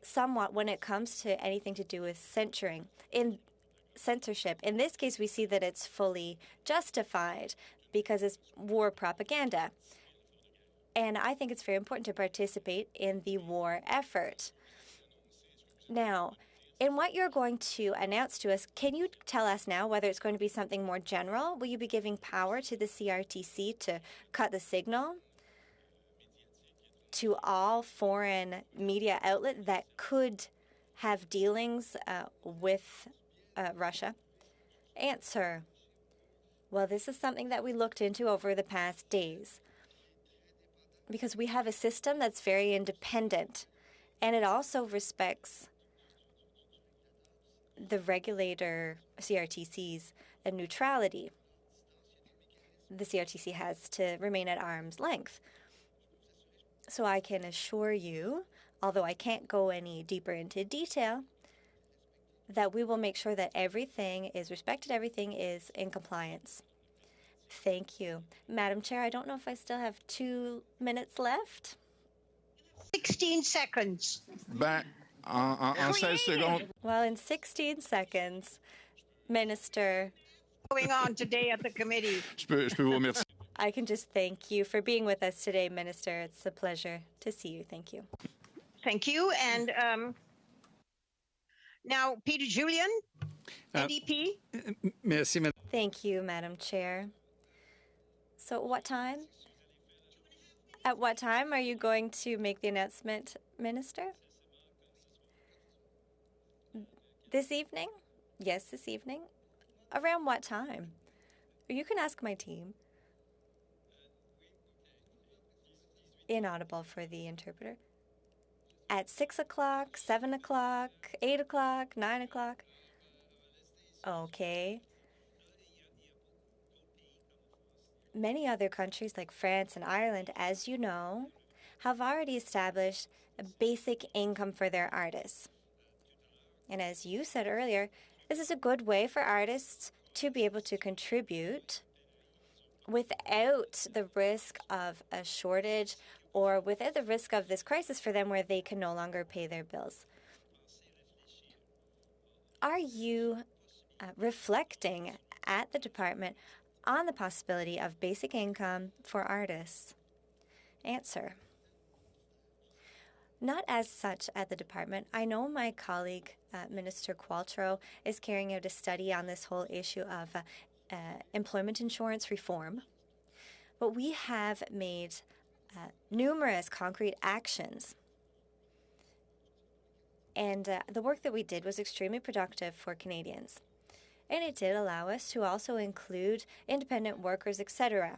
S3: somewhat when it comes to anything to do with censorship. In this case, we see that it's fully justified because it's war propaganda. And I think it's very important to participate in the war effort. Now, in what you're going to announce to us, can you tell us now whether it's going to be something more general? Will you be giving power to the CRTC to cut the signal to all foreign media outlets that could have dealings with Russia? Answer. Well, this is something that we looked into over the past days, because we have a system that's very independent, and it also respects the regulator CRTC's neutrality. The CRTC has to remain at arm's length. So I can assure you, although I can't go any deeper into detail, that we will make sure that everything is respected, everything is in compliance. Thank you. Madam Chair, I don't know if I still have 2 minutes left.
S1: 16 seconds.
S11: En 16 secondes.
S3: Well, in 16 seconds, Minister.
S1: Going on today at the committee.
S11: Je peux vous remercier.
S3: I can just thank you for being with us today, Minister. It's a pleasure to see you. Thank you.
S1: Thank you. And now, Peter Julian, NDP.
S6: Merci, Madame.
S3: Thank you, Madam Chair. So at what time are you going to make the announcement, Minister? This evening? Yes, this evening. Around what time? You can ask my team. Inaudible for the interpreter. At 6 o'clock, 7 o'clock, 8 o'clock, 9 o'clock. Okay. Many other countries like France and Ireland, as you know, have already established a basic income for their artists. And as you said earlier, this is a good way for artists to be able to contribute without the risk of a shortage or without the risk of this crisis for them where they can no longer pay their bills. Are you reflecting at the department on the possibility of basic income for artists? Answer. Not as such at the department. I know my colleague, Minister Qualtrough, is carrying out a study on this whole issue of employment insurance reform. But we have made numerous concrete actions. And the work that we did was extremely productive for Canadians. And it did allow us to also include independent workers, etc.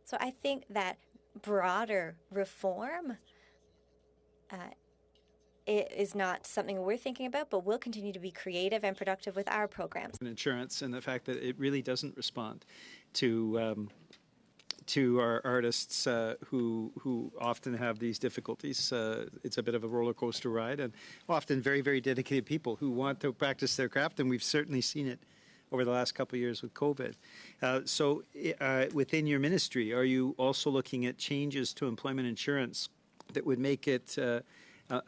S3: So I think that broader reform it is not something we're thinking about, but we'll continue to be creative and productive with our programs.
S6: Insurance and the fact that it really doesn't respond to our artists who often have these difficulties. It's a bit of a roller coaster ride, and often very, very dedicated people who want to practice their craft, and we've certainly seen it over the last couple of years with COVID. So within your ministry, are you also looking at changes to employment insurance that would make it a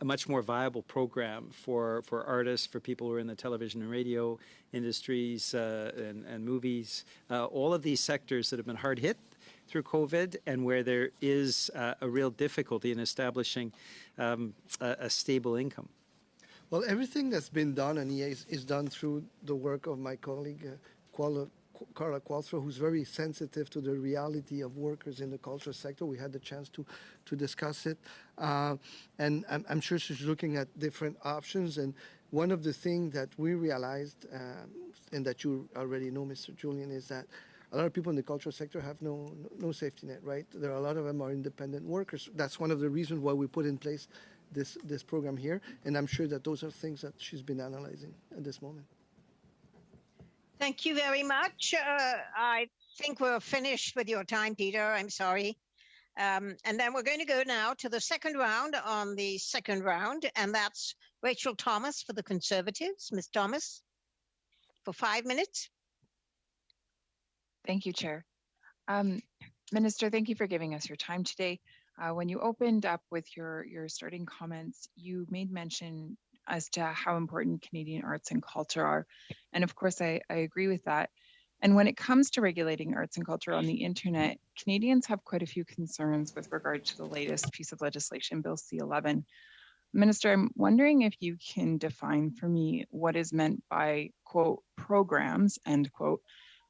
S6: much more viable program for artists, for people who are in the television and radio industries and movies, all of these sectors that have been hard hit through COVID and where there is a real difficulty in establishing a stable income?
S2: Well, everything that's been done on EA is done through the work of my colleague, Carla Qualtrough, who's very sensitive to the reality of workers in the cultural sector. We had the chance to discuss it. And I'm sure she's looking at different options. And one of the things that we realized, and that you already know, Mr. Julian, is that a lot of people in the cultural sector have no safety net, right? There are a lot of them are independent workers. That's one of the reasons why we put in place this program here. And I'm sure that those are things that she's been analyzing at this moment.
S1: Thank you very much. I think we're finished with your time, Peter. I'm sorry. And then we're going to go now to the second round on the second round, and that's Rachel Thomas for the Conservatives. Ms. Thomas, for 5 minutes.
S12: Thank you, Chair. Minister, thank you for giving us your time today. When you opened up with your starting comments, you made mention as to how important Canadian arts and culture are. And of course, I agree with that. And when it comes to regulating arts and culture on the internet, Canadians have quite a few concerns with regard to the latest piece of legislation, Bill C-11. Minister, I'm wondering if you can define for me what is meant by, quote, programs, end quote,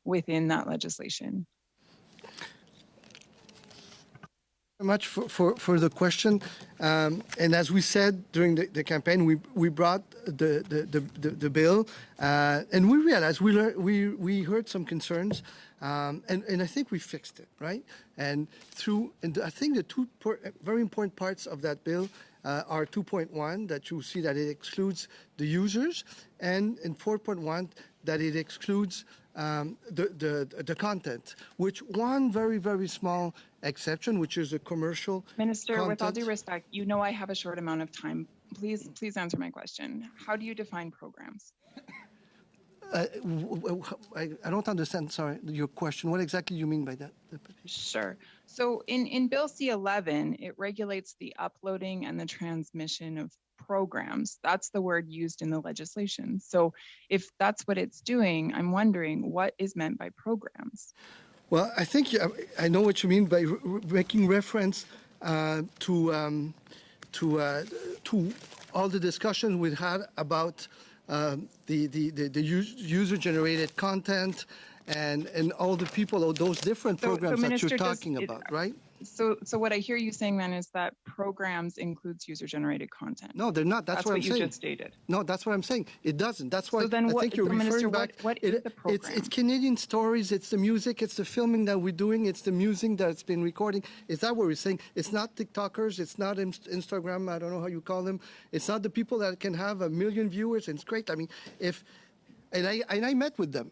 S12: within that legislation.
S2: Very much for the question, and as we said during the campaign, we brought the bill, and we realized we heard some concerns, and I think we fixed it, right? And I think the two very important parts of that bill are 2.1, that you see that it excludes the users, and in 4.1 that it excludes the content, which one very, very small exception, which is a commercial
S12: Minister,
S2: content.
S12: with all due respect, you know I have a short amount of time. Please answer my question. How do you define programs?
S2: I don't understand, sorry, your question. What exactly do you mean by that?
S12: Sure. So in Bill C-11, it regulates the uploading and the transmission of programs. That's the word used in the legislation. So if that's what it's doing, I'm wondering what is meant by programs.
S2: Well, I think I know what you mean by making reference to all the discussion we had about the user-generated content and all the people, those different programs that you're talking about, right?
S12: So what I hear you saying then is that programs includes user-generated content.
S2: No, they're not. That's what I'm
S12: you
S2: saying.
S12: just stated.
S2: No, that's what I'm saying. It doesn't. That's why
S12: So then
S2: I
S12: what-
S2: think you're
S12: so
S2: referring
S12: Minister,
S2: back.
S12: what is the program?
S2: It's Canadian stories. It's the music. It's the filming that we're doing. It's the music that's been recording. Is that what we're saying? It's not TikTokers. It's not Instagram. I don't know how you call them. It's not the people that can have 1 million viewers. And it's great. I mean, I met with them.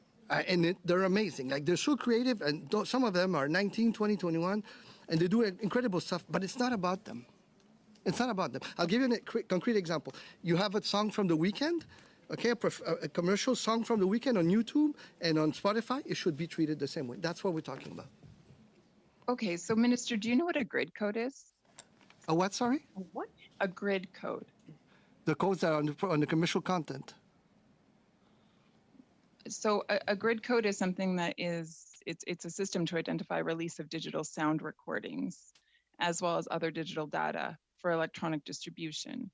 S2: They're amazing. Like, they're so creative, and some of them are 19, 20, 21, and they do incredible stuff, but it's not about them. It's not about them. I'll give you a concrete example. You have a song from The Weeknd, okay, a commercial song from The Weeknd on YouTube and on Spotify. It should be treated the same way. That's what we're talking about.
S12: Okay, so Minister, do you know what a grid code is?
S2: A what, sorry?
S12: What? A grid code.
S2: The codes that are on the commercial content.
S12: So a grid code is something that it's a system to identify release of digital sound recordings, as well as other digital data for electronic distribution.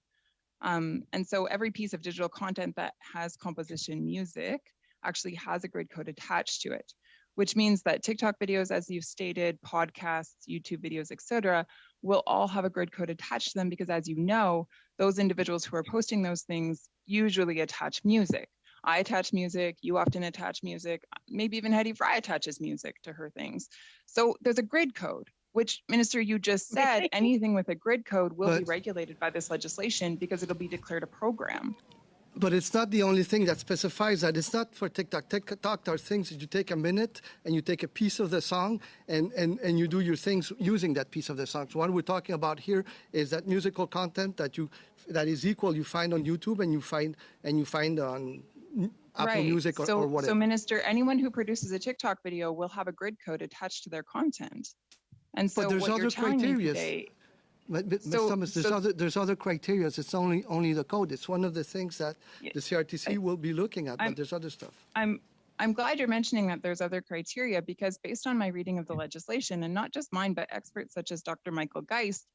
S12: And so every piece of digital content that has composition music actually has a grid code attached to it, which means that TikTok videos, as you've stated, podcasts, YouTube videos, etc., will all have a grid code attached to them because, as you know, those individuals who are posting those things usually attach music. I attach music, you often attach music, maybe even Hetty Fry attaches music to her things. So there's a grid code, which, Minister, you just said anything with a grid code will be regulated by this legislation because it'll be declared a program.
S2: But it's not the only thing that specifies that. It's not for TikTok. TikTok are things that you take a minute and you take a piece of the song and you do your things using that piece of the song. So what we're talking about here is that musical content that is equal you find on YouTube and you find on Apple Music or whatever.
S12: So, Minister, anyone who produces a TikTok video will have a grid code attached to their content. And so
S2: but there's
S12: what
S2: other
S12: you're telling me
S2: criteria.
S12: today,
S2: Ms. Thomas, there's other criteria. It's only the code. It's one of the things that the CRTC will be looking at, but there's other stuff.
S12: I'm glad you're mentioning that there's other criteria because based on my reading of the legislation, and not just mine, but experts such as Dr. Michael Geist,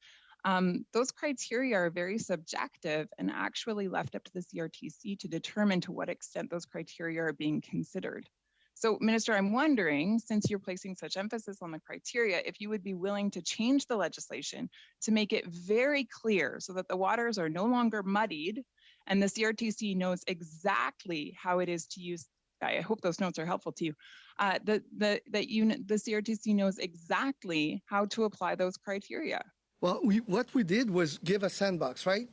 S12: those criteria are very subjective and actually left up to the CRTC to determine to what extent those criteria are being considered. So, Minister, I'm wondering, since you're placing such emphasis on the criteria, if you would be willing to change the legislation to make it very clear so that the waters are no longer muddied and the CRTC knows exactly how it is to use. I hope those notes are helpful to you. The CRTC knows exactly how to apply those criteria.
S2: Well, what we did was give a sandbox, right,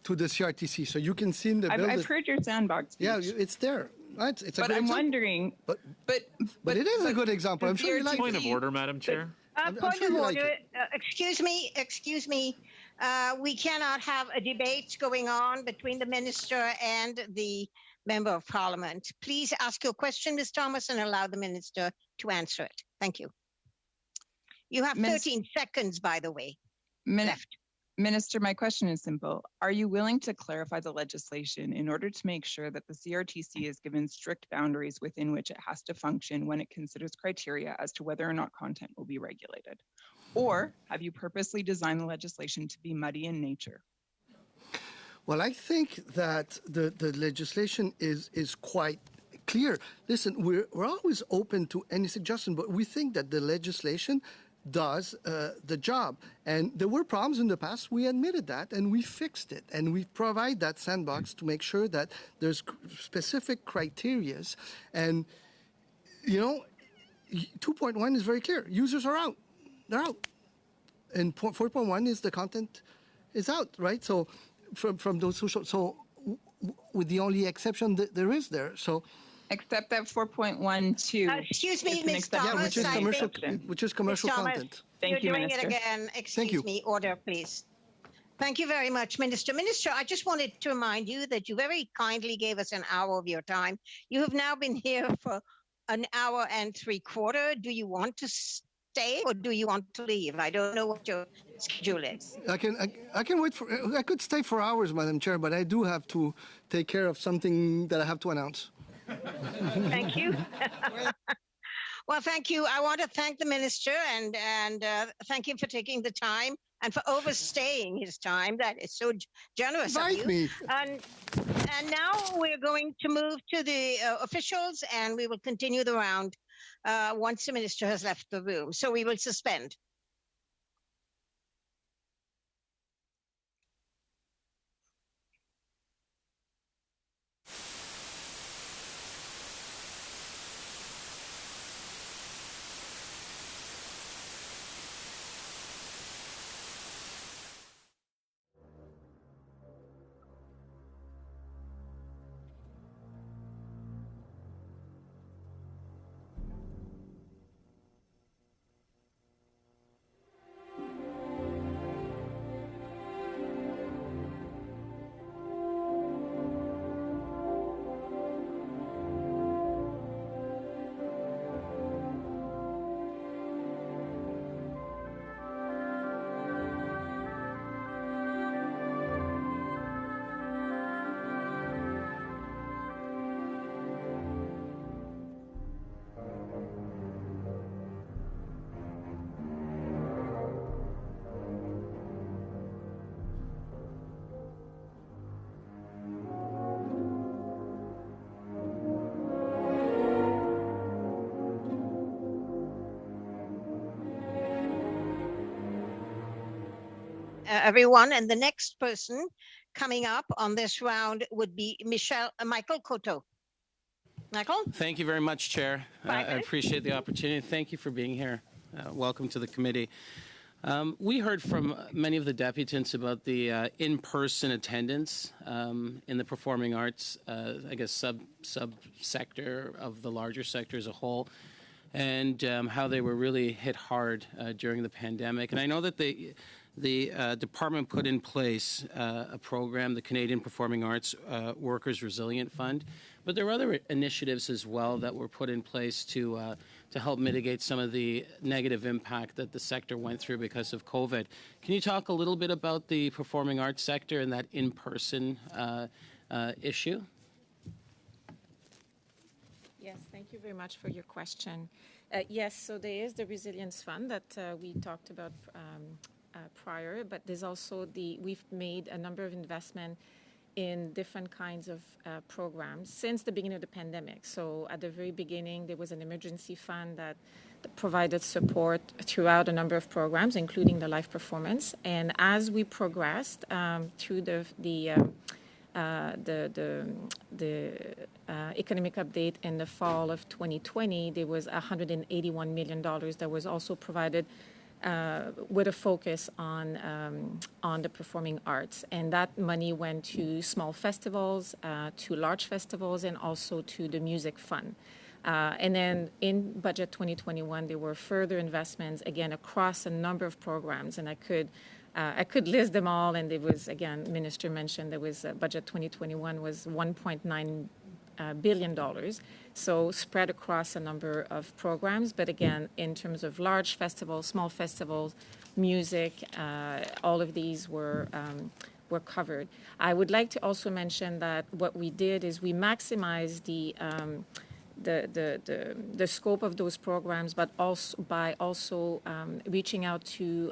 S2: to the CRTC, so you can see in the bill.
S12: I've heard your sandbox speech.
S2: Yeah, it's there. Right? It's a
S12: but
S2: good
S12: I'm
S2: example.
S12: wondering.
S2: But it is a good example. I'm sure you like
S13: Point of order, Madam Chair.
S1: Point of order. Excuse me. We cannot have a debate going on between the minister and the member of parliament. Please ask your question, Ms. Thomas, and allow the minister to answer it. Thank you. You have 13 seconds, by the way, left.
S12: Minister, my question is simple. Are you willing to clarify the legislation in order to make sure that the CRTC is given strict boundaries within which it has to function when it considers criteria as to whether or not content will be regulated? Or have you purposely designed the legislation to be muddy in nature?
S2: Well, I think that the legislation is quite clear. Listen, we're always open to any suggestion, but we think that the legislation does the job. And there were problems in the past. We admitted that, and we fixed it. And we provide that sandbox to make sure that there's specific criterias. And, 2.1 is very clear. Users are out. They're out. And 4.1 is the content is out, right? So from those social, so with the only exception that there is there. So.
S12: Except that 4.12.
S1: Excuse me, Ms. Thomas.
S2: Yeah, which is commercial content.
S12: Thank you,
S1: You're doing
S12: Minister.
S1: it again. Excuse me. Order, please. Thank you very much, Minister. Minister, I just wanted to remind you that you very kindly gave us an hour of your time. You have now been here for an hour and 3/4. Do you want to stay or do you want to leave? I don't know what your schedule is.
S2: I can wait for. I could stay for hours, Madam Chair, but I do have to take care of something that I have to announce.
S1: Thank you. Well, thank you. I want to thank the minister and thank him for taking the time and for overstaying his time. That is so generous of you.
S2: Me.
S1: And now we're going to move to the officials, and we will continue the round once the minister has left the room. So we will suspend. everyone. And the next person coming up on this round would be Michael Cotto. Michael?
S13: Thank you very much, Chair. I appreciate the opportunity. Thank you for being here. Welcome to the committee. We heard from many of the deputants about the in-person attendance in the performing arts, I guess sub-sector of the larger sector as a whole, and how they were really hit hard during the pandemic. And I know that the department put in place a program, the Canadian Performing Arts Workers Resilient Fund, but there were other initiatives as well that were put in place to help mitigate some of the negative impact that the sector went through because of COVID. Can you talk a little bit about the performing arts sector and that in-person issue?
S8: Yes, thank you very much for your question. Yes, so there is the Resilience Fund that we talked about prior, but there's also we've made a number of investments in different kinds of programs since the beginning of the pandemic. So at the very beginning, there was an emergency fund that provided support throughout a number of programs, including the live performance. And as we progressed through the economic update in the fall of 2020, there was $181 million that was also provided with a focus on the performing arts. And that money went to small festivals, to large festivals, and also to the music fund. And then in budget 2021, there were further investments, again, across a number of programs. And I could list them all. And there was, again, Minister mentioned there was budget 2021 was $1.9 billion. So spread across a number of programs. But again, in terms of large festivals, small festivals, music, all of these were covered. I would like to also mention that what we did is we maximized the scope of those programs, but also by reaching out to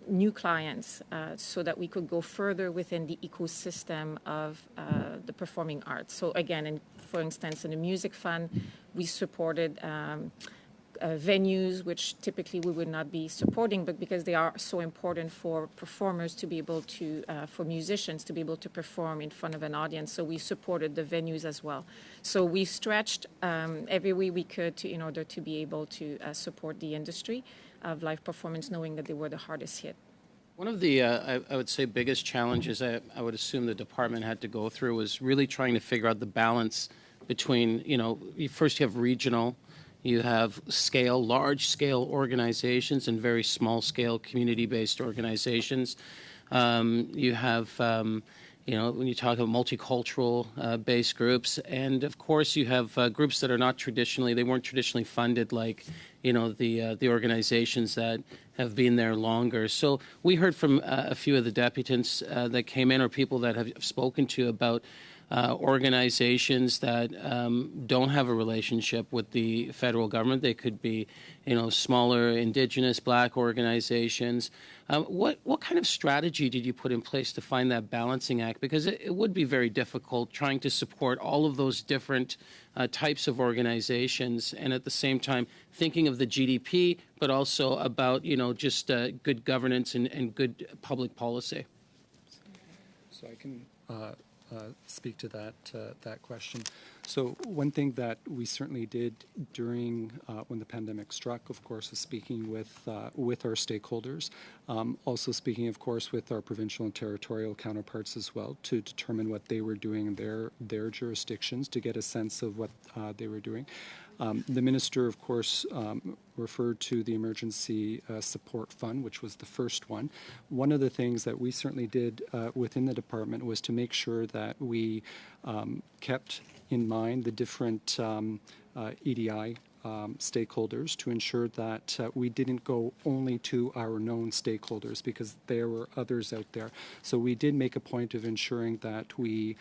S8: new clients so that we could go further within the ecosystem of the performing arts. So again, for instance, in the music fund, we supported venues which typically we would not be supporting, but because they are so important for performers to be able to, for musicians to be able to perform in front of an audience. So we supported the venues as well. So we stretched every way we could in order to be able to support the industry of live performance, knowing that they were the hardest hit.
S13: One of the, I would say, biggest challenges I would assume the department had to go through was really trying to figure out the balance between, first you have regional, you have large-scale organizations and very small-scale community-based organizations. You have, when you talk about multicultural based groups, and of course you have groups that are they weren't traditionally funded like, the organizations that have been there longer. So we heard from a few of the deputants that came in, or people that have spoken to about organizations that don't have a relationship with the federal government. They could be, smaller Indigenous, Black organizations. What kind of strategy did you put in place to find that balancing act? Because it would be very difficult trying to support all of those different types of organizations, and at the same time thinking of the GDP, but also about just good governance and good public policy.
S14: So I can speak to that question. So one thing that we certainly did during when the pandemic struck, of course, is speaking with our stakeholders, also speaking, of course, with our provincial and territorial counterparts as well to determine what they were doing in their jurisdictions to get a sense of what they were doing. The minister, of course, referred to the Emergency Support Fund, which was the first one. One of the things that we certainly did within the department was to make sure that we kept in mind the different EDI stakeholders to ensure that we didn't go only to our known stakeholders, because there were others out there. So we did make a point of ensuring that we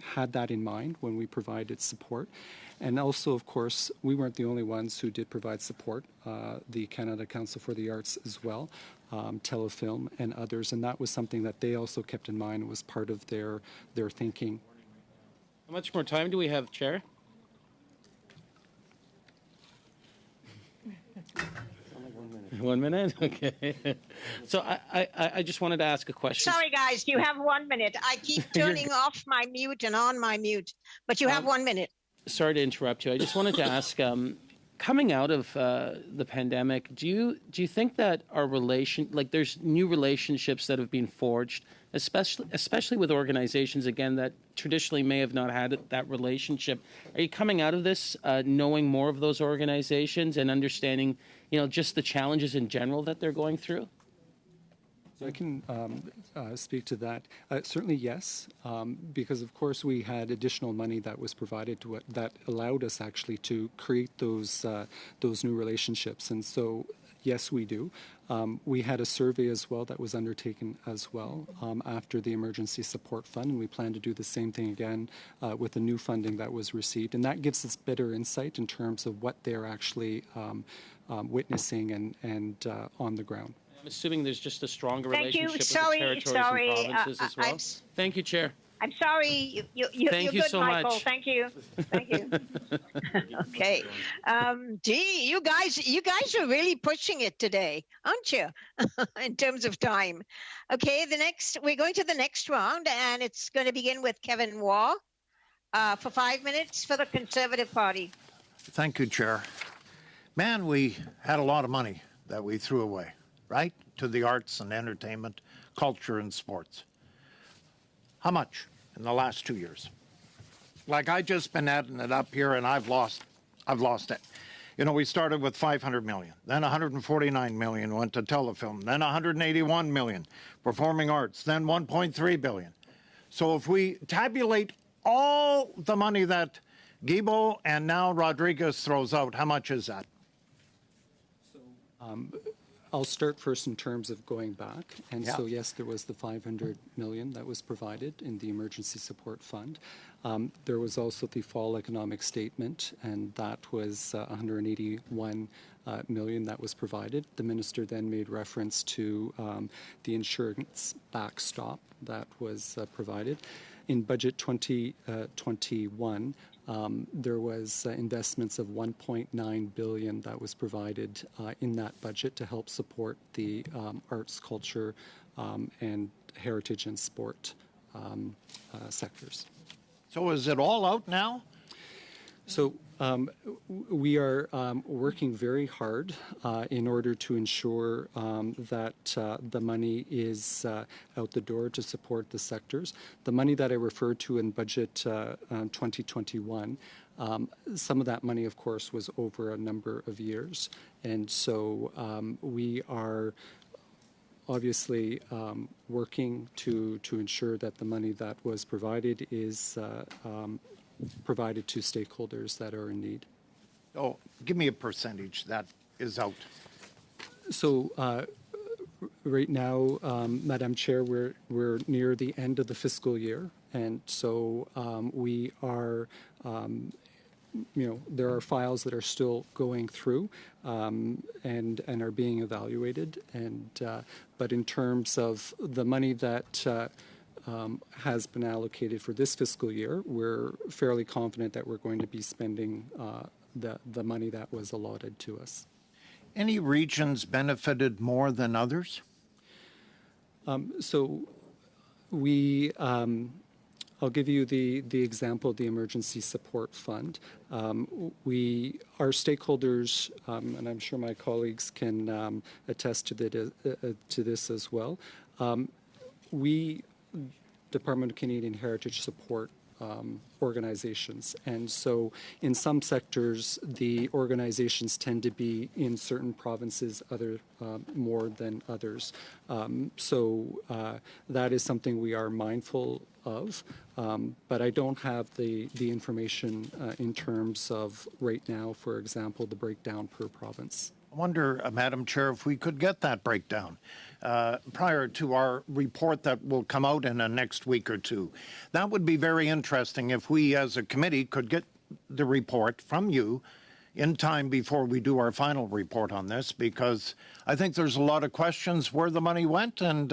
S14: had that in mind when we provided support. And also, of course, we weren't the only ones who did provide support. The Canada Council for the Arts as well, Telefilm and others, and that was something that they also kept in mind and was part of their thinking.
S13: How much more time do we have, Chair? 1 minute? Okay. So I just wanted to ask a question.
S1: Sorry, guys, you have 1 minute. I keep turning off my mute and on my mute, but you have 1 minute.
S13: Sorry to interrupt you. I just wanted to ask, coming out of the pandemic, do you think that our there's new relationships that have been forged, especially with organizations, again, that traditionally may have not had that relationship? Are you coming out of this knowing more of those organizations and understanding, just the challenges in general that they're going through?
S14: So I can speak to that. Certainly, yes, because of course we had additional money that was provided to it that allowed us actually to create those new relationships, and so yes, we do. We had a survey as well that was undertaken as well after the Emergency Support Fund, and we plan to do the same thing again with the new funding that was received, and that gives us better insight in terms of what they're actually witnessing and on the ground.
S13: I'm assuming there's just a stronger
S1: Thank you.
S13: relationship
S1: Sorry,
S13: with the territories and provinces as well.
S1: I'm
S13: Thank you, Chair.
S1: I'm sorry. You're
S13: Thank you
S1: good,
S13: so
S1: Michael.
S13: much.
S1: Thank you. Thank you. Okay. Gee, you guys are really pushing it today, aren't you? In terms of time. Okay. We're going to the next round, and it's going to begin with Kevin Waugh for 5 minutes for the Conservative Party.
S9: Thank you, Chair. Man, we had a lot of money that we threw away, right? To the arts and entertainment, culture and sports. How much in the last 2 years? Like, I just been adding it up here, and I've lost it. We started with 500 million, then 149 million went to telefilm, then 181 million performing arts, then 1.3 billion. So if we tabulate all the money that Guilbeault and now Rodriguez throws out, how much is that?
S14: I'll start first in terms of going back. And so, yes, there was the 500 million that was provided in the Emergency Support Fund. There was also the fall economic statement, and that was 181 million that was provided. The minister then made reference to the insurance backstop that was provided. In Budget 2021, there was investments of 1.9 billion that was provided in that budget to help support the arts, culture, and heritage and sport sectors.
S9: So is it all out now?
S14: So we are working very hard in order to ensure that the money is out the door to support the sectors. The money that I referred to in Budget 2021, some of that money, of course, was over a number of years. And so we are obviously working to ensure that the money that was provided is provided to stakeholders that are in need.
S9: Oh, give me a percentage that is out.
S14: So right now, Madam Chair, we're near the end of the fiscal year, and so we are, there are files that are still going through and are being evaluated. And but in terms of the money that has been allocated for this fiscal year, we're fairly confident that we're going to be spending the money that was allotted to us.
S9: Any regions benefited more than others?
S14: So we, I'll give you the example of the Emergency Support Fund. Our stakeholders, and I'm sure my colleagues can attest to this as well, we Department of Canadian Heritage support organizations. And so in some sectors, the organizations tend to be in certain provinces more than others. So that is something we are mindful of, but I don't have the information in terms of right now, for example, the breakdown per province.
S9: I wonder, Madam Chair, if we could get that breakdown prior to our report that will come out in the next week or two. That would be very interesting if we as a committee could get the report from you in time before we do our final report on this, because I think there's a lot of questions where the money went and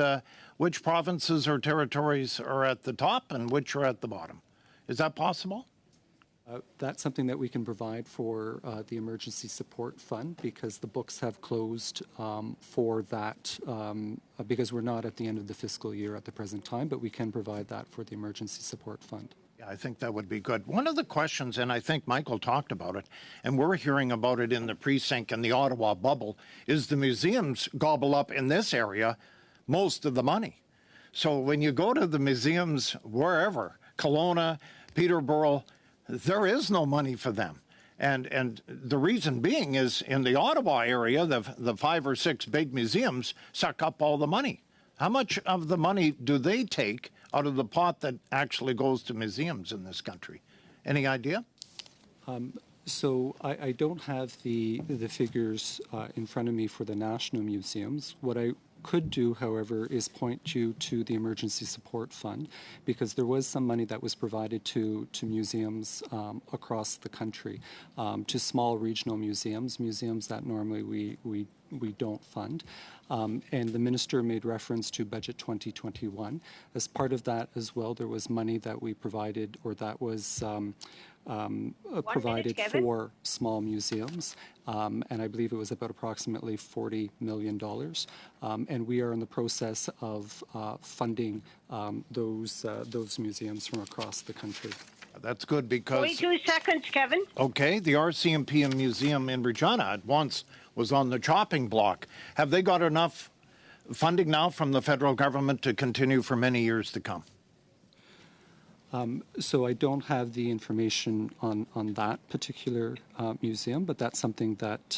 S9: which provinces or territories are at the top and which are at the bottom. Is that possible?
S14: That's something that we can provide for the Emergency Support Fund, because the books have closed for that, because we're not at the end of the fiscal year at the present time, but we can provide that for the Emergency Support Fund.
S9: Yeah, I think that would be good. One of the questions, and I think Michael talked about it, and we're hearing about it in the precinct and the Ottawa bubble, is the museums gobble up in this area most of the money. So when you go to the museums wherever, Kelowna, Peterborough, there is no money for them. And the reason being is in the Ottawa area, the 5 or 6 big museums suck up all the money. How much of the money do they take out of the pot that actually goes to museums in this country? Any idea?
S14: So I don't have the figures in front of me for the national museums. What I could do, however, is point you to the Emergency Support Fund, because there was some money that was provided to museums across the country, to small regional museums that normally we don't fund. And the minister made reference to Budget 2021. As part of that as well, there was money that we provided, or that was provided for small museums, and I believe it was about approximately $40 million. And we are in the process of funding those museums from across the country.
S9: That's good, because
S1: 42 seconds, Kevin.
S9: Okay, the RCMP Museum in Regina at once was on the chopping block. Have they got enough funding now from the federal government to continue for many years to come?
S14: So I don't have the information on that particular museum, but that's something that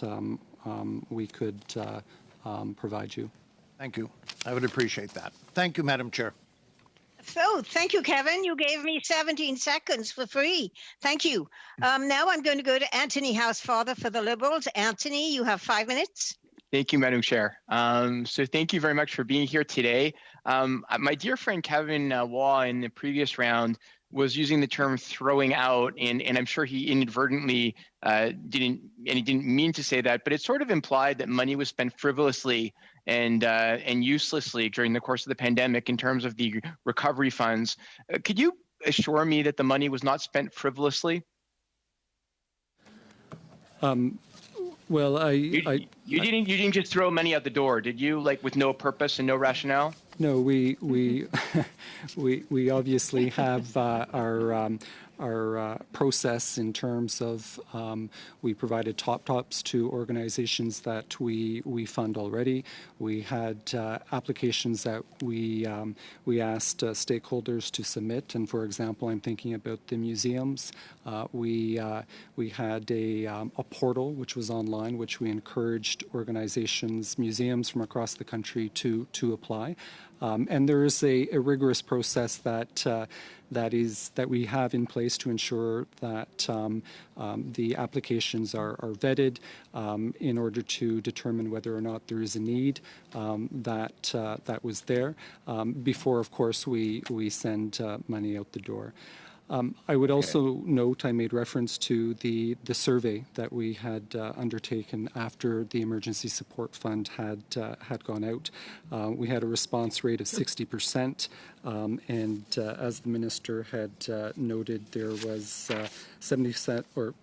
S14: we could provide you.
S9: Thank you. I would appreciate that. Thank you, Madam Chair.
S1: So, thank you, Kevin. You gave me 17 seconds for free. Thank you. Now I'm going to go to Anthony Housefather for the Liberals. Anthony, you have 5 minutes.
S15: Thank you, Madam Chair. So thank you very much for being here today. My dear friend Kevin Waugh in the previous round was using the term throwing out, and I'm sure he inadvertently didn't mean to say that, but it sort of implied that money was spent frivolously and uselessly during the course of the pandemic in terms of the recovery funds. Could you assure me that the money was not spent frivolously?
S14: Well,
S15: you didn't just throw money out the door, did you? Like with no purpose and no rationale?
S14: No, we obviously have our process in terms of we provided top-tops to organizations that we fund already. We had applications that we asked stakeholders to submit, and for example, I'm thinking about the museums. We had a portal which was online, which we encouraged organizations, museums from across the country to apply. And there is a rigorous process that we have in place to ensure that the applications are vetted in order to determine whether or not there is a need that was there before, of course, we send money out the door. I would also note I made reference to the survey that we had undertaken after the Emergency Support Fund had gone out. We had a response rate of 60%, and as the minister had noted, there was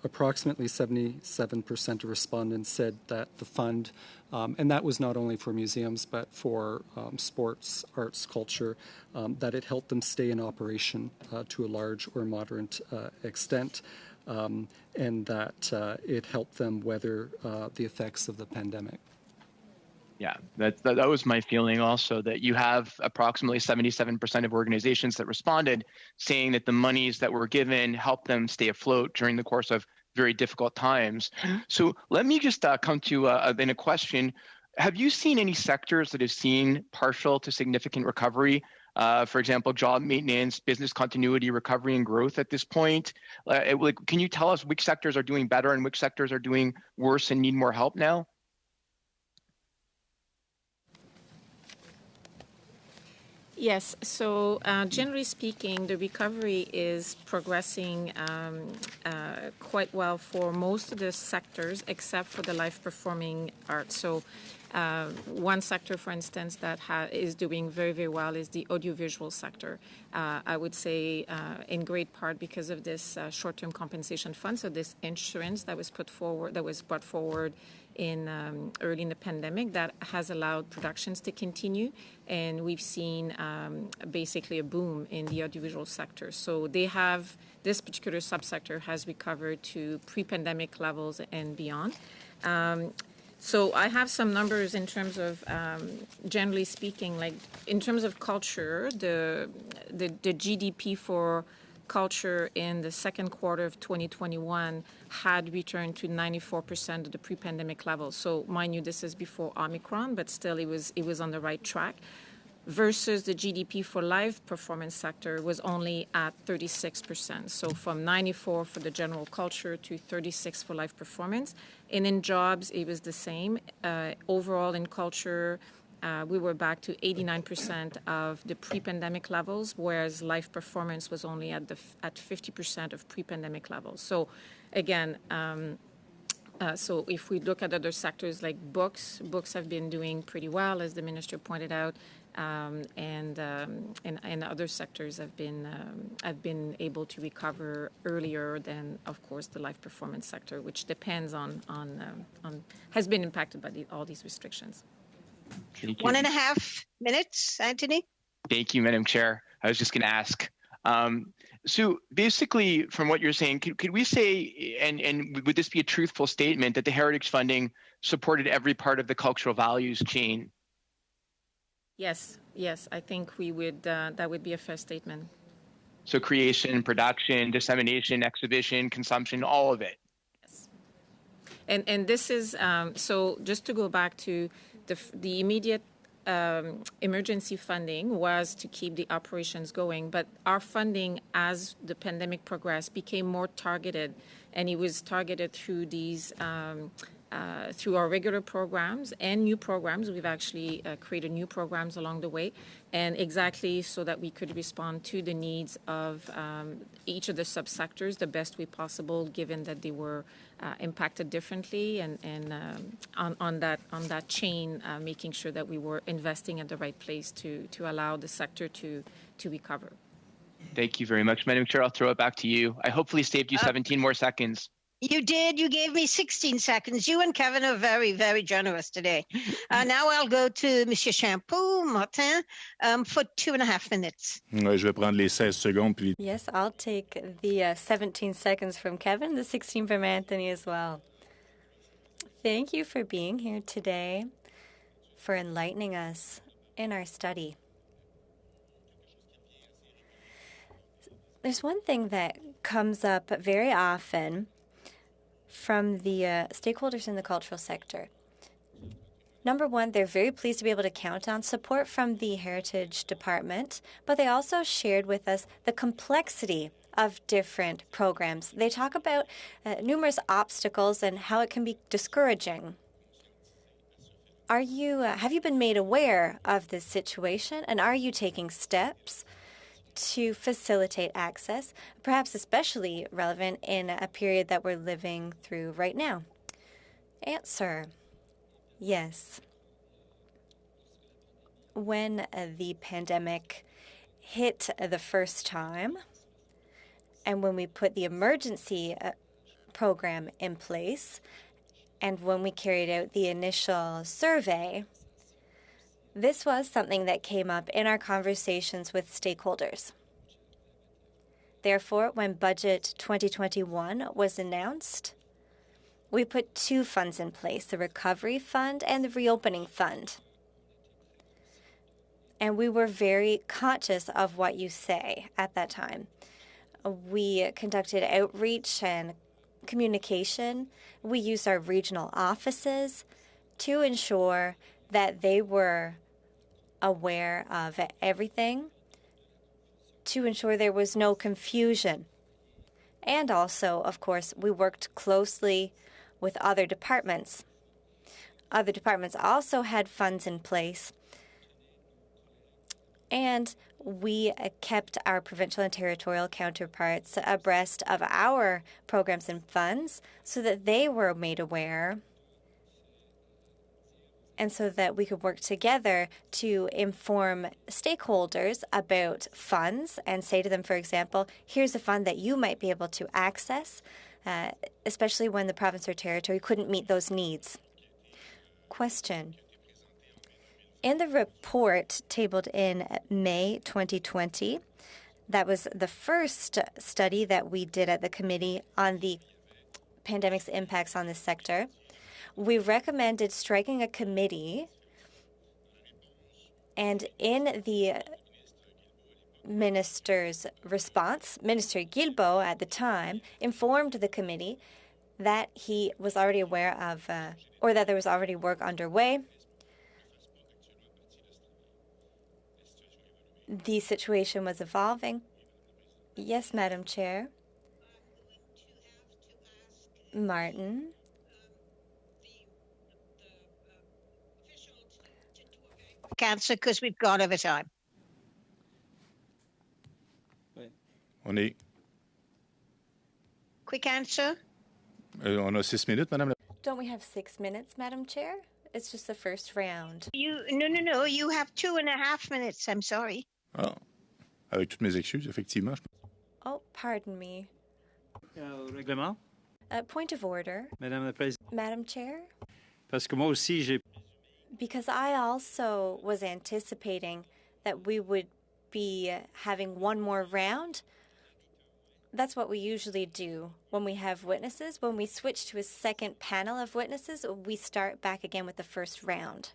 S14: approximately 77% of respondents said that the fund, and that was not only for museums but for sports, arts, culture, that it helped them stay in operation to a large or moderate extent, and that it helped them weather the effects of the pandemic.
S15: Yeah, that was my feeling also, that you have approximately 77% of organizations that responded saying that the monies that were given helped them stay afloat during the course of very difficult times. So let me just come to then a question. Have you seen any sectors that have seen partial to significant recovery? For example, job maintenance, business continuity, recovery and growth at this point? Can you tell us which sectors are doing better and which sectors are doing worse and need more help now?
S8: Yes. So generally speaking, the recovery is progressing quite well for most of the sectors, except for the live performing arts. So one sector, for instance, that is doing very, very well is the audiovisual sector. I would say in great part because of this short-term compensation fund, so this insurance that was brought forward in early in the pandemic that has allowed productions to continue, and we've seen basically a boom in the audiovisual sector. So this particular subsector has recovered to pre-pandemic levels and beyond. So I have some numbers in terms of, generally speaking, like in terms of culture, the GDP for culture in the second quarter of 2021 had returned to 94% of the pre-pandemic level. So mind you, this is before Omicron, but still it was on the right track. Versus the GDP for live performance sector was only at 36%. So from 94 for the general culture to 36 for live performance. And in jobs, it was the same. Overall in culture, we were back to 89% of the pre-pandemic levels, whereas live performance was only at 50% of pre-pandemic levels. So again, so if we look at other sectors like books have been doing pretty well, as the minister pointed out, and other sectors have been able to recover earlier than, of course, the live performance sector, which depends on has been impacted by all these restrictions.
S1: 1.5 minutes, Anthony.
S15: Thank you, Madam Chair. I was just going to ask. So basically, from what you're saying, could we say, and would this be a truthful statement, that the heritage funding supported every part of the cultural values chain?
S8: Yes, I think we would. That would be a fair statement.
S15: So creation, production, dissemination, exhibition, consumption, all of it.
S8: Yes. And this is so. Just to go back to the immediate emergency funding was to keep the operations going, but our funding, as the pandemic progressed, became more targeted, and it was targeted through these. Through our regular programs and new programs. We've actually created new programs along the way, and exactly so that we could respond to the needs of each of the subsectors the best way possible, given that they were impacted differently, and on that chain, making sure that we were investing at the right place to allow the sector to recover.
S15: Thank you very much, Madam Chair. I'll throw it back to you. I hopefully saved you 17 more seconds.
S1: You did. You gave me 16 seconds. You and Kevin are very, very generous today. Now I'll go to Monsieur Champeau-Martin for 2.5 minutes.
S11: Je vais prendre les 16 secondes. Puis...
S3: Yes, I'll take the 17 seconds from Kevin, the 16 from Anthony as well. Thank you for being here today, for enlightening us in our study. There's one thing that comes up very often from the stakeholders in the cultural sector. Number one, they're very pleased to be able to count on support from the Heritage Department, but they also shared with us the complexity of different programs. They talk about numerous obstacles and how it can be discouraging. Have you been made aware of this situation, and are you taking steps to facilitate access, perhaps especially relevant in a period that we're living through right now? Answer: yes. When the pandemic hit the first time, and when we put the emergency program in place, and when we carried out the initial survey, this was something that came up in our conversations with stakeholders. Therefore, when Budget 2021 was announced, we put two funds in place, the Recovery Fund and the Reopening Fund. And we were very conscious of what you say at that time. We conducted outreach and communication. We used our regional offices to ensure that they were aware of everything, to ensure there was no confusion. And also, of course, we worked closely with other departments. Other departments also had funds in place. And we kept our provincial and territorial counterparts abreast of our programs and funds so that they were made aware and so that we could work together to inform stakeholders about funds and say to them, for example, here's a fund that you might be able to access, especially when the province or territory couldn't meet those needs. Question. In the report tabled in May 2020, that was the first study that we did at the committee on the pandemic's impacts on this sector. We recommended striking a committee, and in the minister's response, Minister Guilbeault at the time informed the committee that he was already aware of, or that there was already work underway. The situation was evolving. Yes, Madam Chair. Martin.
S1: Answer, because we've gone over time. Quick answer.
S11: On a 6 minutes, Madame la...
S3: Don't we have 6 minutes, Madam Chair? It's just the first round.
S1: No. You have 2.5 minutes. I'm sorry.
S11: Ah, avec toutes mes excuses, effectivement.
S3: Oh, pardon me.
S6: Règlement.
S3: Point of order.
S6: Madame la Présidente.
S3: Madam Chair?
S6: Parce que moi aussi, j'ai...
S3: Because I also was anticipating that we would be having one more round. That's what we usually do when we have witnesses. When we switch to a second panel of witnesses, we start back again with the first round.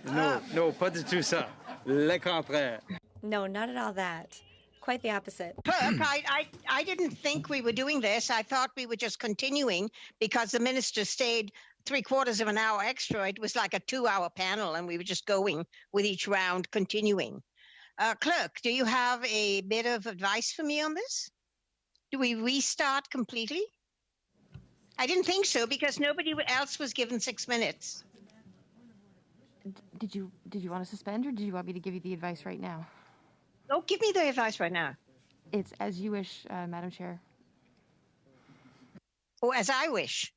S6: No, pas du tout ça. Le contraire.
S3: No, not at all that. Quite the opposite.
S1: Clerk, I didn't think we were doing this. I thought we were just continuing because the minister stayed 3/4 of an hour extra. It was like a 2-hour panel, and we were just going with each round continuing. Clerk, do you have a bit of advice for me on this? Do we restart completely? I didn't think so because nobody else was given 6 minutes.
S16: Did you want to suspend, or did you want me to give you the advice right now?
S1: Oh, give me the advice right now.
S16: It's as you wish, Madam Chair.
S1: Oh, as I wish.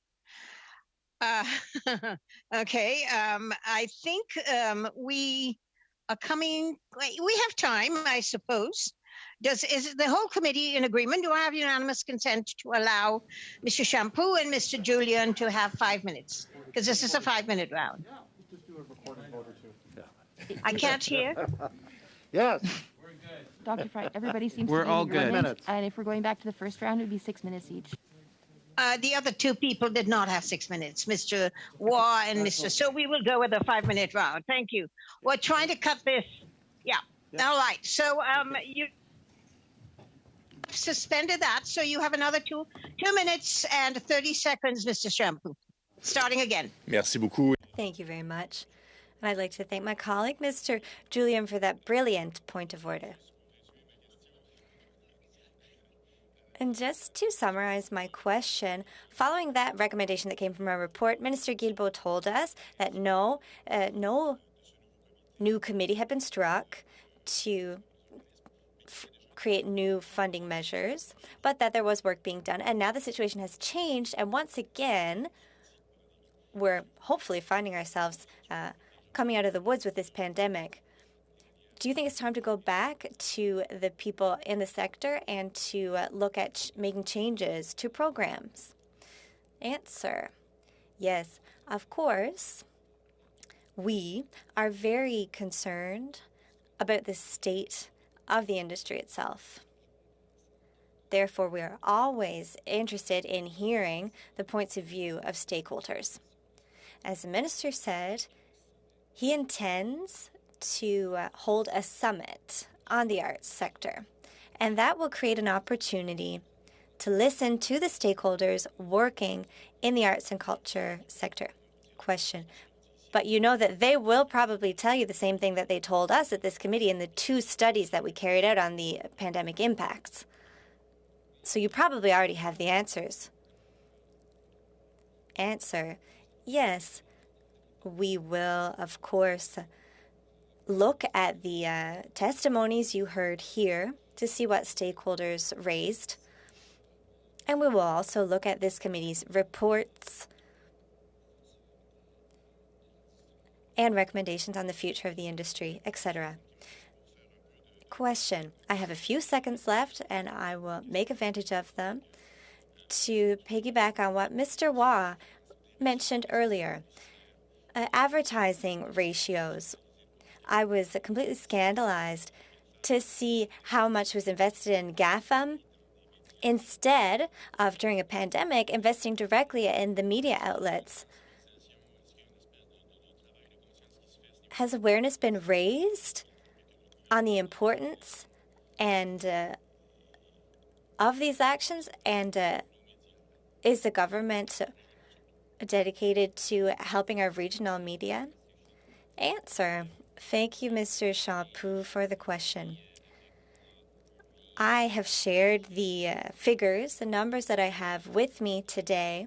S1: Okay. I think we are coming. We have time, I suppose. Is the whole committee in agreement? Do I have unanimous consent to allow Mr. Shampoo and Mr. Julian to have 5 minutes? Because this is a 5-minute round.
S9: Yeah, just do a recording vote or two.
S1: I can't hear.
S9: Yes.
S16: Dr. Fry, everybody seems
S6: We're
S16: to be
S6: all
S16: in
S6: good.
S16: agreement, and if we're going back to the first round, it would be 6 minutes each.
S1: The other two people did not have 6 minutes, Mr. Waugh and Mr. So we will go with a 5-minute round. Thank you. We're trying to cut this. Yeah. All right. So you suspended that. So you have another 2 minutes and 30 seconds, Mr. Shampoo. Starting again.
S11: Merci beaucoup.
S3: Thank you very much. And I'd like to thank my colleague, Mr. Julian, for that brilliant point of order. And just to summarize my question, following that recommendation that came from our report, Minister Guilbeault told us that no new committee had been struck to create new funding measures, but that there was work being done. And now the situation has changed, and once again, we're hopefully finding ourselves coming out of the woods with this pandemic. Do you think it's time to go back to the people in the sector and to look at making changes to programs? Answer. Yes, of course. We are very concerned about the state of the industry itself. Therefore, we are always interested in hearing the points of view of stakeholders. As the minister said, he intends to hold a summit on the arts sector, and that will create an opportunity to listen to the stakeholders working in the arts and culture sector. Question. But you know that they will probably tell you the same thing that they told us at this committee in the 2 studies that we carried out on the pandemic impacts. So you probably already have the answers. Answer. Yes, we will, of course, look at the testimonies you heard here to see what stakeholders raised. And we will also look at this committee's reports and recommendations on the future of the industry, etc. Question. I have a few seconds left, and I will make advantage of them to piggyback on what Mr. Waugh mentioned earlier. Advertising ratios. I was completely scandalized to see how much was invested in GAFAM instead of, during a pandemic, investing directly in the media outlets. Has awareness been raised on the importance and of these actions? And is the government dedicated to helping our regional media? Answer. Thank you, Mr. Champoux, for the question. I have shared the figures, the numbers that I have with me today,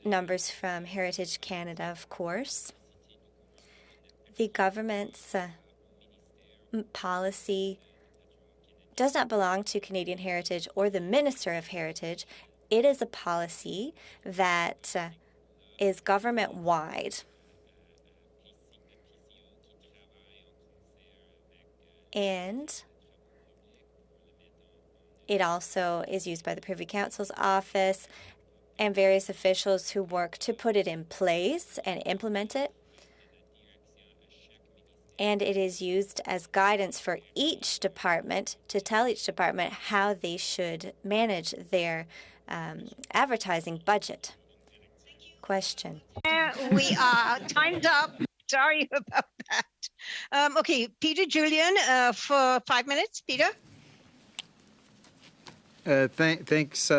S3: numbers from Heritage Canada, of course. The government's policy does not belong to Canadian Heritage or the Minister of Heritage. It is a policy that is government-wide. And it also is used by the Privy Council's office and various officials who work to put it in place and implement it. And it is used as guidance for each department to tell each department how they should manage their advertising budget. Question.
S1: We are timed up. Sorry about that. Okay, Peter Julian for 5 minutes. Peter?
S6: Thanks,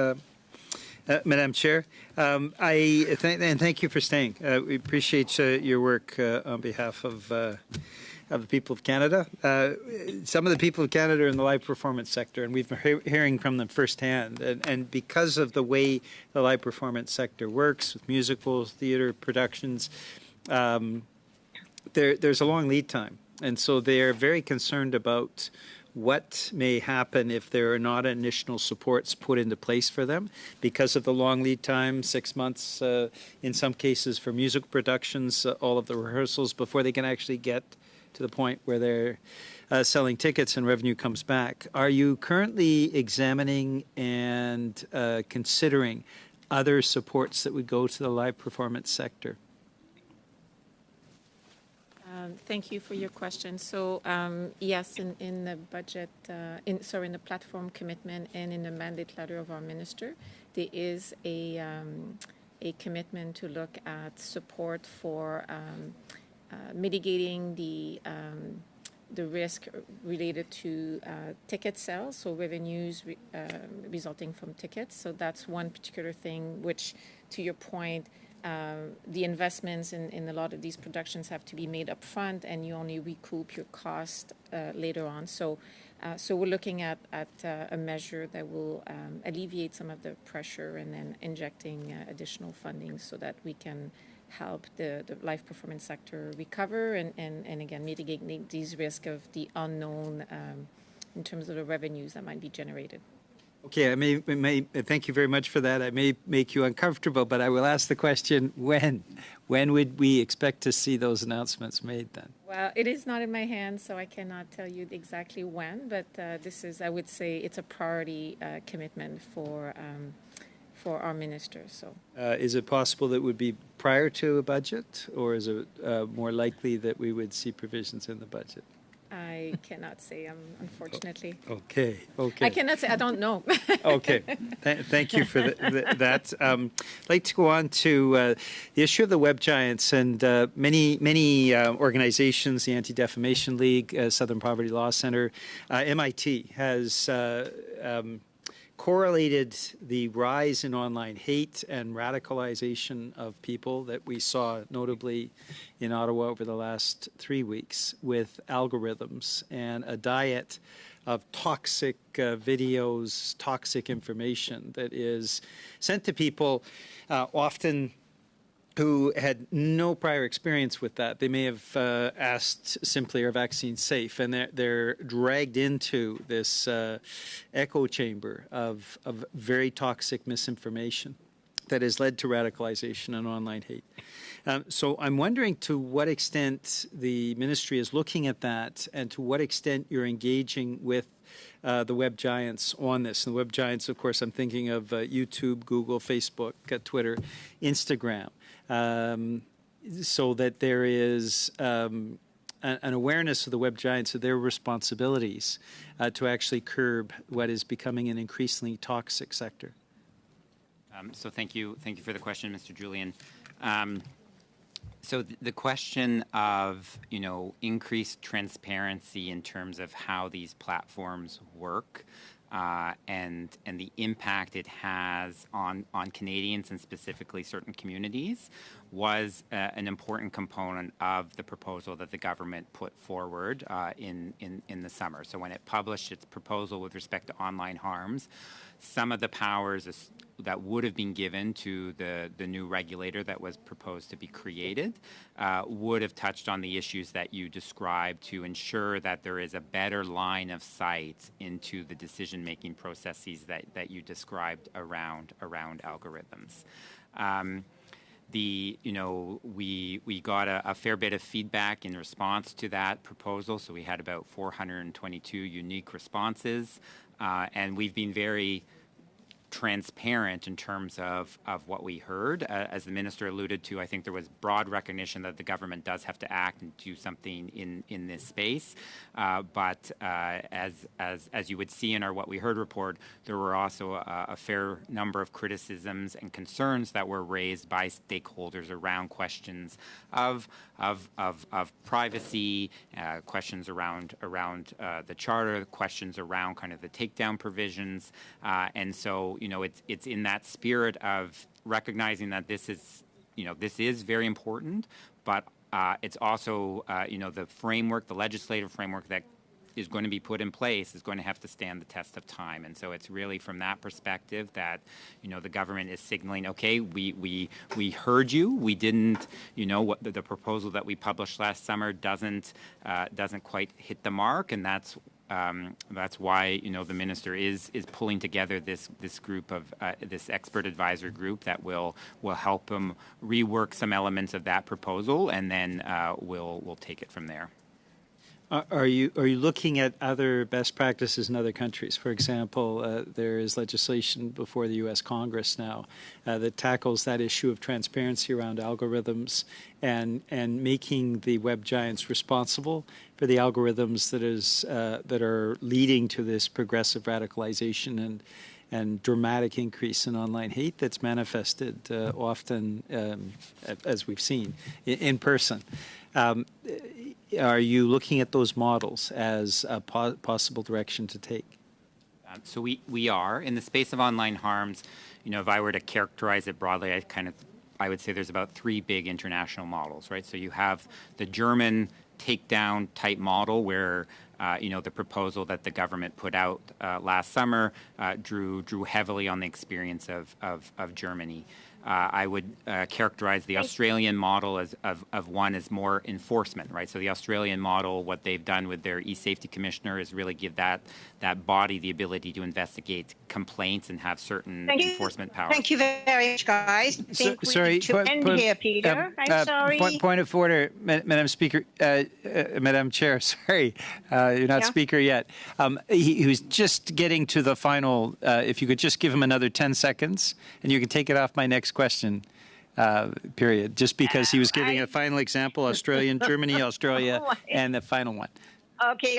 S6: Madam Chair. Thank you for staying. We appreciate your work on behalf of the people of Canada. Some of the people of Canada are in the live performance sector, and we've been hearing from them firsthand. And because of the way the live performance sector works with musicals, theater productions, there's a long lead time. And so they're very concerned about what may happen if there are not additional supports put into place for them because of the long lead time, 6 months in some cases for music productions, all of the rehearsals before they can actually get to the point where they're selling tickets and revenue comes back. Are you currently examining and considering other supports that would go to the live performance sector?
S8: Thank you for your question. So yes, in the budget, in the platform commitment and in the mandate letter of our minister, there is a commitment to look at support for mitigating the risk related to ticket sales, so revenues resulting from tickets. So that's one particular thing which, to your point, the investments in a lot of these productions have to be made up front, and you only recoup your cost later on. So we're looking at a measure that will alleviate some of the pressure and then injecting additional funding so that we can help the live performance sector recover and again, mitigate these risks of the unknown in terms of the revenues that might be generated.
S6: Okay, I may thank you very much for that. I may make you uncomfortable, but I will ask the question, when? When would we expect to see those announcements made then?
S8: Well, it is not in my hands, so I cannot tell you exactly when, but this is, I would say, it's a priority commitment for our minister. So,
S6: is it possible that it would be prior to a budget, or is it more likely that we would see provisions in the budget?
S8: I cannot say, unfortunately.
S6: Okay.
S8: I cannot say, I don't know.
S6: Okay. Thank you for that. I'd like to go on to the issue of the web giants, and many organizations, the Anti-Defamation League, Southern Poverty Law Center, MIT has correlated the rise in online hate and radicalization of people that we saw notably in Ottawa over the last 3 weeks with algorithms and a diet of toxic videos, toxic information that is sent to people often who had no prior experience with that. They may have asked simply, are vaccines safe? And they're dragged into this echo chamber of very toxic misinformation that has led to radicalization and online hate. So I'm wondering to what extent the ministry is looking at that, and to what extent you're engaging with the web giants on this. And the web giants, of course, I'm thinking of YouTube, Google, Facebook, Twitter, Instagram. So that there is an awareness of the web giants of their responsibilities to actually curb what is becoming an increasingly toxic sector.
S7: So thank you for the question, Mr. Julian. So the question of, increased transparency in terms of how these platforms work and the impact it has on Canadians and specifically certain communities was an important component of the proposal that the government put forward in the summer. So when it published its proposal with respect to online harms, some of the powers that would have been given to the new regulator that was proposed to be created would have touched on the issues that you described to ensure that there is a better line of sight into the decision-making processes that you described around algorithms. We got a fair bit of feedback in response to that proposal. So we had about 422 unique responses, and we've been very transparent in terms of what we heard. As the minister alluded to, I think there was broad recognition that the government does have to act and do something in this space. But as you would see in our What We Heard report, there were also a fair number of criticisms and concerns that were raised by stakeholders around questions of privacy, questions around the charter, questions around kind of the takedown provisions, and so it's in that spirit of recognizing that this is very important, but it's also the framework, the legislative framework that is going to be put in place is going to have to stand the test of time. And so it's really from that perspective that, the government is signaling, okay, we heard you. We didn't, what the proposal that we published last summer doesn't quite hit the mark. And that's why, the minister is pulling together this group of this expert advisor group that will help him rework some elements of that proposal, and then we'll take it from there.
S6: Are you looking at other best practices in other countries? For example, there is legislation before the U.S. Congress now that tackles that issue of transparency around algorithms and making the web giants responsible for the algorithms that are leading to this progressive radicalization and dramatic increase in online hate that's manifested often, as we've seen, in person. Are you looking at those models as a possible direction to take?
S7: So we are. In the space of online harms, if I were to characterize it broadly, I would say there's about three big international models, right? So you have the German takedown type model where the proposal that the government put out last summer drew heavily on the experience of Germany. I would characterize the Australian model of one as more enforcement, right? So the Australian model, what they've done with their e-safety commissioner is really give that body the ability to investigate complaints and have certain enforcement powers.
S1: Thank you very much, guys. I think we need to end here, Peter. I'm sorry.
S6: Point of order, Madam Speaker, Madam Chair. Sorry, you're not Speaker yet. He was just getting to the final. If you could just give him another 10 seconds, and you can take it off my next question, period, just because he was giving a final example, Australian, Germany, Australia, and the final one.
S1: Okay,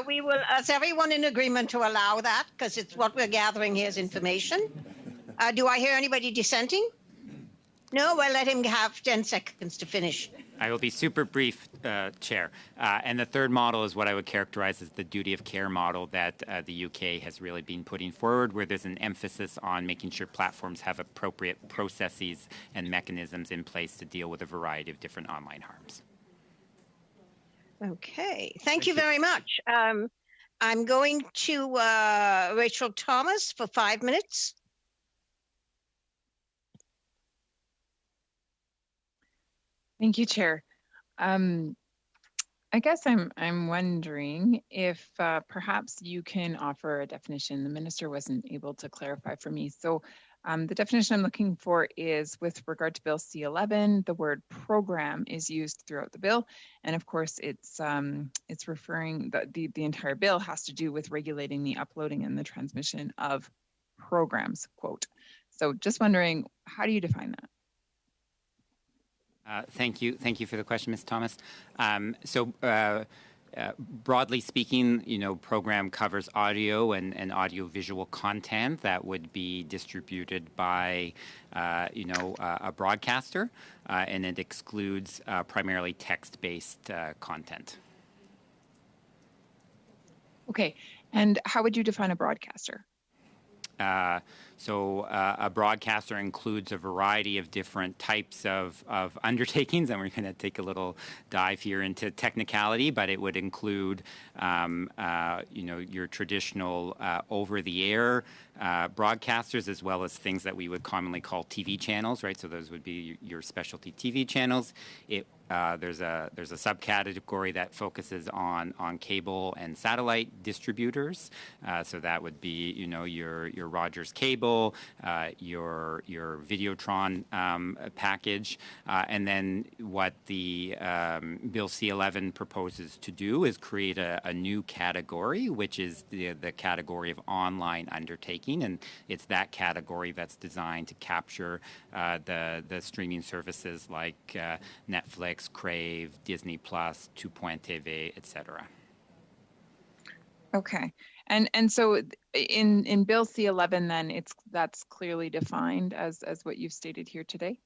S1: we will, is everyone in agreement to allow that? Because it's what we're gathering here is information. Do I hear anybody dissenting? No? Well, let him have 10 seconds to finish.
S7: I will be super brief, Chair. And the third model is what I would characterize as the duty of care model that the UK has really been putting forward, where there's an emphasis on making sure platforms have appropriate processes and mechanisms in place to deal with a variety of different online harms.
S1: Okay, thank you very much. I'm going to Rachel Thomas for 5 minutes.
S12: Thank you, Chair. I guess I'm wondering if perhaps you can offer a definition. The minister wasn't able to clarify for me. So the definition I'm looking for is with regard to Bill C11, the word program is used throughout the bill. And of course, it's referring, the entire bill has to do with regulating the uploading and the transmission of programs, quote. So just wondering, how do you define that?
S7: Thank you for the question, Ms. Thomas. Broadly speaking, program covers audio and audio-visual content that would be distributed by, a broadcaster, and it excludes primarily text-based content.
S12: Okay, and how would you define a broadcaster?
S7: A broadcaster includes a variety of different types of undertakings, and we're going to take a little dive here into technicality, but it would include, your traditional over-the-air broadcasters, as well as things that we would commonly call TV channels, right? So those would be your specialty TV channels. There's a subcategory that focuses on cable and satellite distributors. So that would be, your Rogers Cable, your Videotron package, and then what the Bill C11 proposes to do is create a new category, which is the category of online undertaking, and it's that category that's designed to capture the streaming services like Netflix, Crave, Disney Plus, Tout Point TV, etc.
S12: Okay, and so in Bill C11, then that's clearly defined as what you've stated here today.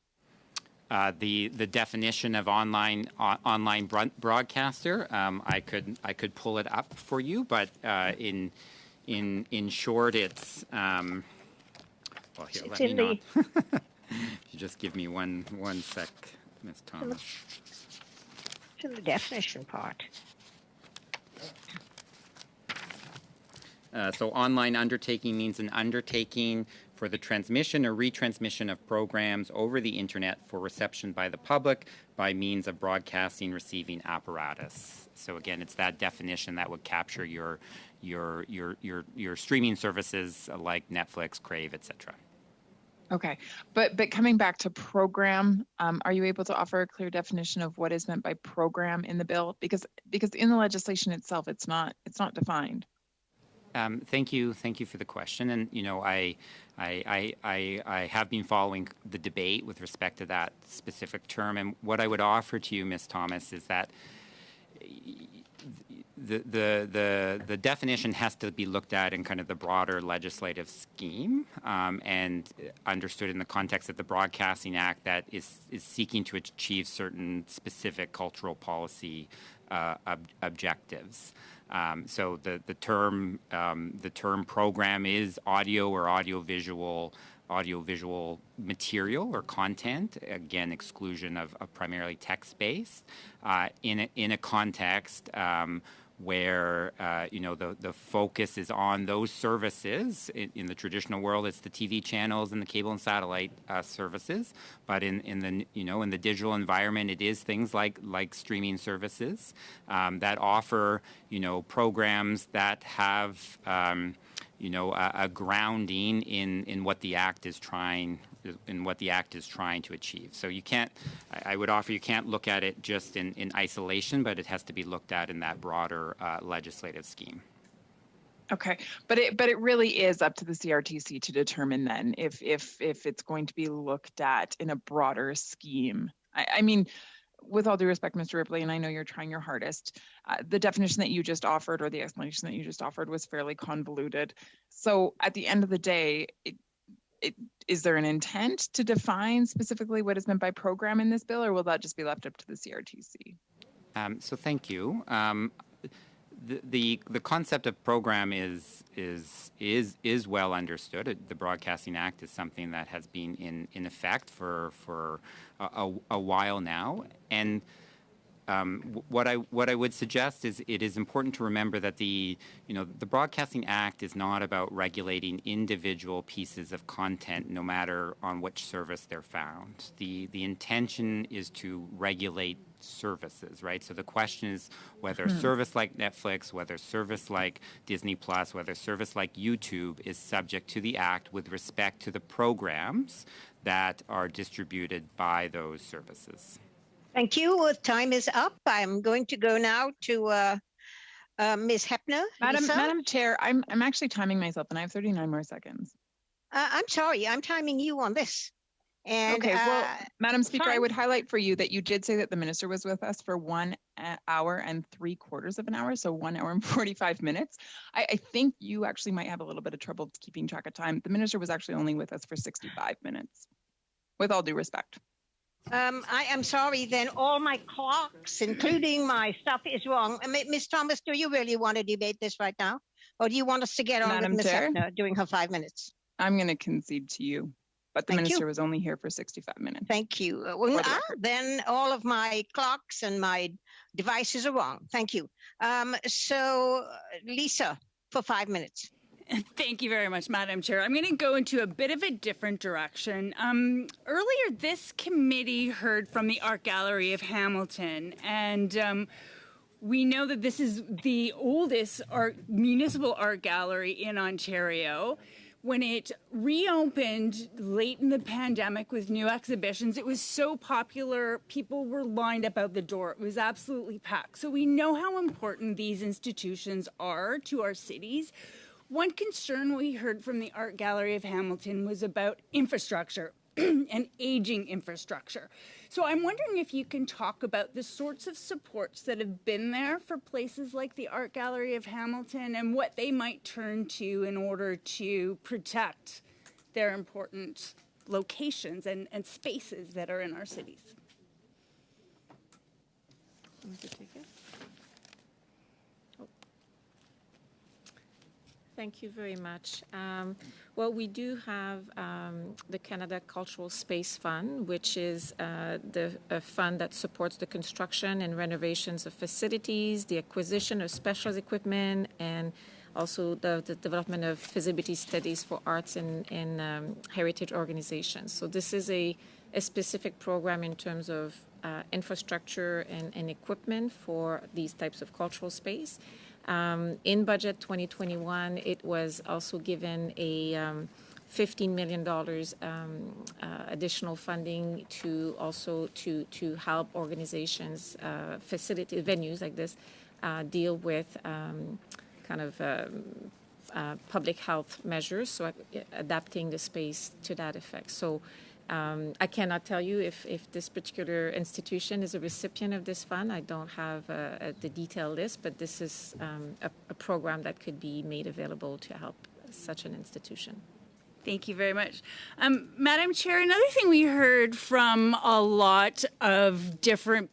S7: The definition of online broadcaster, I could pull it up for you, but in short, it's well, here, let me know. You just give me one sec, Ms. Thomas.
S1: It's in the definition part.
S7: So online undertaking means an undertaking for the transmission or retransmission of programs over the internet for reception by the public by means of broadcasting receiving apparatus. So again, it's that definition that would capture your streaming services like Netflix, Crave, etc.
S12: Okay, but coming back to program, are you able to offer a clear definition of what is meant by program in the bill? Because in the legislation itself, it's not defined.
S7: Thank you for the question, and I have been following the debate with respect to that specific term, and what I would offer to you, Ms. Thomas, is that the definition has to be looked at in kind of the broader legislative scheme, and understood in the context of the Broadcasting Act that is seeking to achieve certain specific cultural policy objectives. So the term program is audio or audiovisual material or content, again, exclusion of primarily text-based, in a context where the focus is on those services. In the traditional world, it's the TV channels and the cable and satellite services, but in the digital environment, it is things like streaming services that offer programs that have a grounding in what the act is trying to achieve. So I would offer you can't look at it just in isolation, but it has to be looked at in that broader legislative scheme.
S12: Okay, but it really is up to the CRTC to determine then if it's going to be looked at in a broader scheme. I mean, with all due respect, Mr. Ripley, and I know you're trying your hardest, the definition that you just offered or the explanation that you just offered was fairly convoluted. So at the end of the day, is there an intent to define specifically what is meant by program in this bill, or will that just be left up to the CRTC?
S7: So thank you. The concept of program is well understood. The Broadcasting Act is something that has been in effect for a while now, and What I would suggest is it is important to remember that the Broadcasting Act is not about regulating individual pieces of content, no matter on which service they're found. The intention is to regulate services, right? So the question is whether a service like Netflix, whether a service like Disney Plus, whether a service like YouTube is subject to the Act with respect to the programs that are distributed by those services.
S1: Thank you. Time is up. I'm going to go now to Ms. Hepner.
S12: Madam Chair, I'm actually timing myself, and I have 39 more seconds.
S1: I'm sorry. I'm timing you on this. And,
S12: okay. Well, Madam Speaker,
S1: fine.
S12: I would highlight for you that you did say that the minister was with us for 1 hour and 3/4 of an hour, so 1 hour and 45 minutes. I think you actually might have a little bit of trouble keeping track of time. The minister was actually only with us for 65 minutes, with all due respect.
S1: I am sorry, then all my clocks, including my stuff, is wrong. Ms. Thomas, do you really want to debate this right now? Or do you want us to get on
S12: Madam
S1: with Ms.
S12: Chair?
S1: Hepner during her 5 minutes?
S12: I'm going to concede to you, but the
S1: Thank
S12: minister
S1: you.
S12: was only here for 65 minutes.
S1: Thank you. Then all of my clocks and my devices are wrong. Thank you. So, Lisa, for 5 minutes.
S10: Thank you very much, Madam Chair. I'm going to go into a bit of a different direction. Earlier, this committee heard from the Art Gallery of Hamilton, and we know that this is the oldest municipal art gallery in Ontario. When it reopened late in the pandemic with new exhibitions, it was so popular, people were lined up out the door. It was absolutely packed. So we know how important these institutions are to our cities. One concern we heard from the Art Gallery of Hamilton was about infrastructure and aging infrastructure. So I'm wondering if you can talk about the sorts of supports that have been there for places like the Art Gallery of Hamilton and what they might turn to in order to protect their important locations and spaces that are in our cities. Want to take it?
S8: Thank you very much. Well, we do have the Canada Cultural Space Fund, which is a fund that supports the construction and renovations of facilities, the acquisition of special equipment, and also the development of feasibility studies for arts and heritage organizations. So this is a specific program in terms of infrastructure and equipment for these types of cultural space. In budget 2021, it was also given a $15 million additional funding to also to help organizations, facility venues like this, deal with public health measures, so adapting the space to that effect. So I cannot tell you if this particular institution is a recipient of this fund. I don't have the detailed list, but this is a program that could be made available to help such an institution.
S10: Thank you very much. Madam Chair, another thing we heard from a lot of different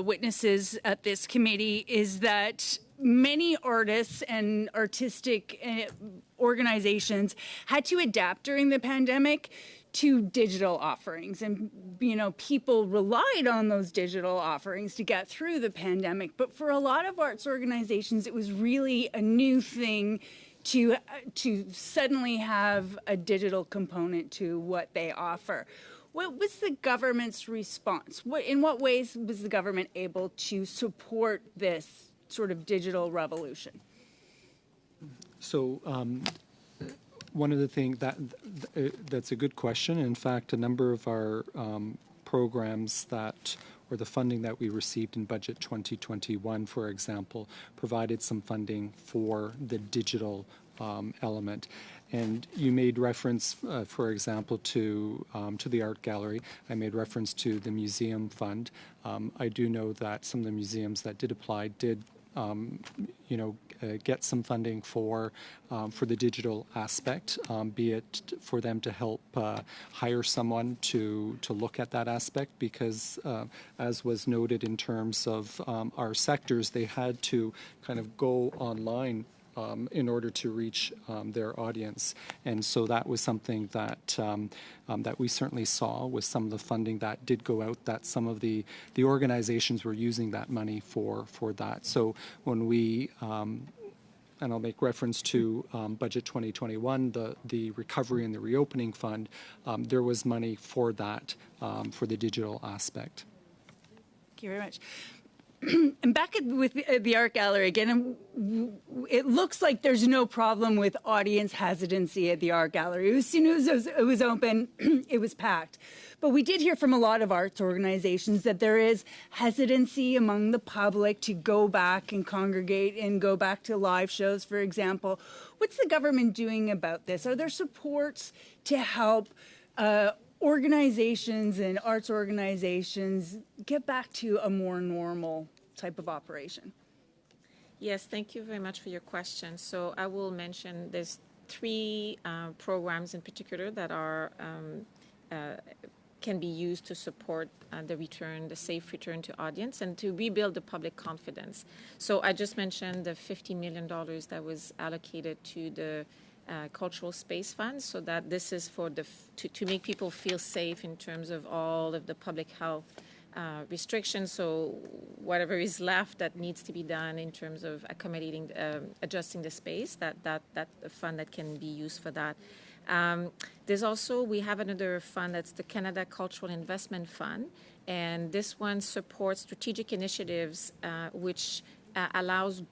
S10: witnesses at this committee is that many artists and artistic organizations had to adapt during the pandemic to digital offerings, and people relied on those digital offerings to get through the pandemic. But for a lot of arts organizations, it was really a new thing to suddenly have a digital component to what they offer. What was the government's response? In what ways was the government able to support this sort of digital revolution?
S14: So one of the things that's a good question. In fact, a number of our programs or the funding that we received in budget 2021, for example, provided some funding for the digital element. And you made reference, for example, to the art gallery. I made reference to the museum fund. I do know that some of the museums that did apply did get some funding for the digital aspect, be it for them to help hire someone to look at that aspect, because as was noted in terms of our sectors, they had to kind of go online in order to reach their audience. And so that was something that that we certainly saw with some of the funding that did go out, that some of the organizations were using that money for that. So when we and I'll make reference to Budget 2021, the Recovery and the Reopening Fund, there was money for that, for the digital aspect.
S10: Thank you very much. I'm back with the Art Gallery again, and it looks like there's no problem with audience hesitancy at the Art Gallery. As soon as it was open, it was packed. But we did hear from a lot of arts organizations that there is hesitancy among the public to go back and congregate and go back to live shows, for example. What's the government doing about this? Are there supports to help organizations and arts organizations get back to a more normal type of operation?
S8: Yes, thank you very much for your question. So I will mention there's three programs in particular that are can be used to support the safe return to audience and to rebuild the public confidence. So I just mentioned the $50 million that was allocated to the Cultural Space Fund, so that this is for to make people feel safe in terms of all of the public health restrictions. So whatever is left that needs to be done in terms of accommodating, adjusting the space, that fund that can be used for that. There's also, we have another fund that's the Canada Cultural Investment Fund, and this one supports strategic initiatives which allows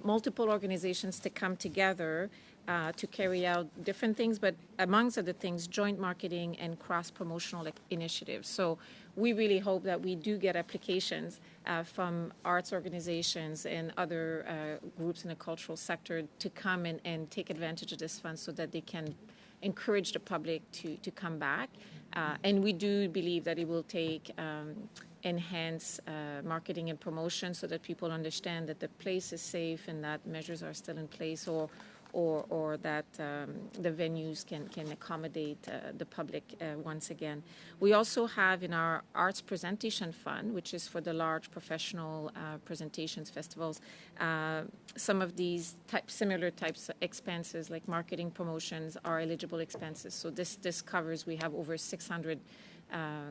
S8: multiple organizations to come together to carry out different things, but amongst other things, joint marketing and cross-promotional initiatives. So we really hope that we do get applications from arts organizations and other groups in the cultural sector to come and take advantage of this fund so that they can encourage the public to come back. And we do believe that it will take enhance marketing and promotion so that people understand that the place is safe and that measures are still in place, or that the venues can accommodate the public once again. We also have in our Arts Presentation Fund, which is for the large professional presentations festivals, some of these similar types of expenses like marketing promotions are eligible expenses. So this covers, we have over 600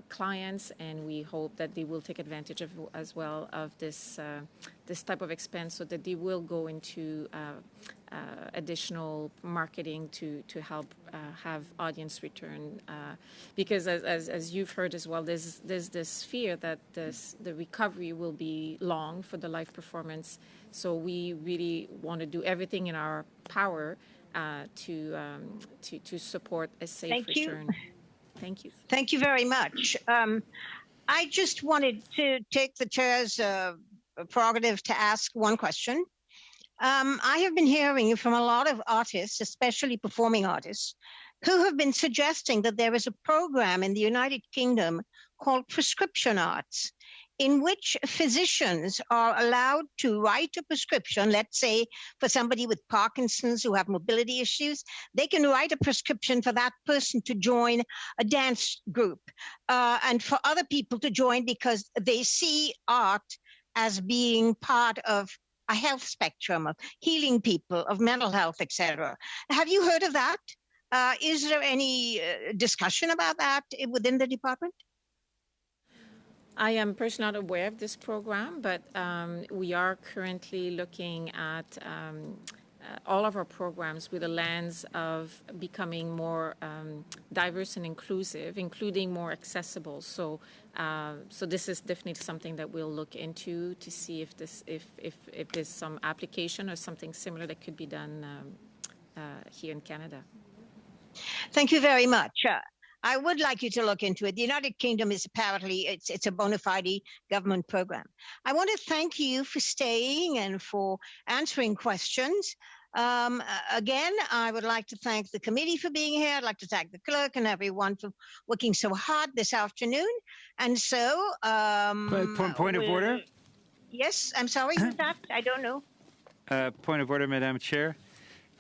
S8: clients, and we hope that they will take advantage of as well of this type of expense, so that they will go into additional marketing to help have audience return. Because as you've heard as well, there's this fear that the recovery will be long for the live performance. So we really want to do everything in our power to support a safe return. Thank you.
S1: Thank you very much. I just wanted to take the chair's prerogative to ask one question. I have been hearing from a lot of artists, especially performing artists, who have been suggesting that there is a program in the United Kingdom called Prescription Arts, in which physicians are allowed to write a prescription. Let's say for somebody with Parkinson's who have mobility issues, they can write a prescription for that person to join a dance group, and for other people to join because they see art as being part of a health spectrum of healing people, of mental health, etc. Have you heard of that? Is there any discussion about that within the department?
S8: I am personally not aware of this program, but we are currently looking at all of our programs with a lens of becoming more diverse and inclusive, including more accessible. So this is definitely something that we'll look into to see if there's some application or something similar that could be done here in Canada.
S1: Thank you very much. I would like you to look into it. The United Kingdom is apparently, it's a bona fide government program. I want to thank you for staying and for answering questions. Again, I would like to thank the committee for being here. I'd like to thank the clerk and everyone for working so hard this afternoon. And so...
S17: point of order?
S1: Yes, I'm sorry for that. I don't know.
S17: Point of order, Madam Chair.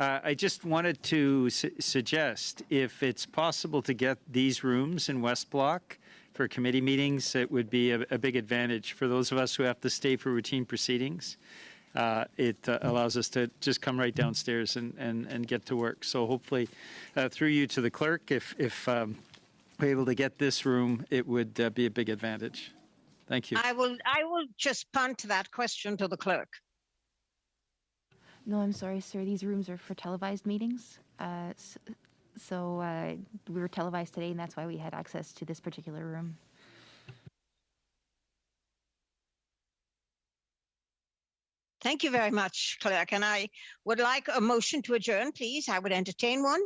S17: I just wanted to suggest if it's possible to get these rooms in West Block for committee meetings, it would be a big advantage for those of us who have to stay for routine proceedings. it allows us to just come right downstairs and get to work. So hopefully, through you to the clerk, if we're able to get this room, it would be a big advantage. Thank you.
S1: I will just punt that question to the clerk.
S16: No, I'm sorry, sir. These rooms are for televised meetings. So we were televised today, and that's why we had access to this particular room.
S1: Thank you very much, clerk. And I would like a motion to adjourn, please. I would entertain one.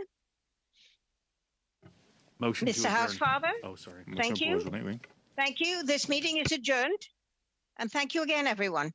S11: Motion
S1: Mr. Housefather?
S11: Oh, sorry.
S1: Thank you. Thank you. This meeting is adjourned. And thank you again, everyone.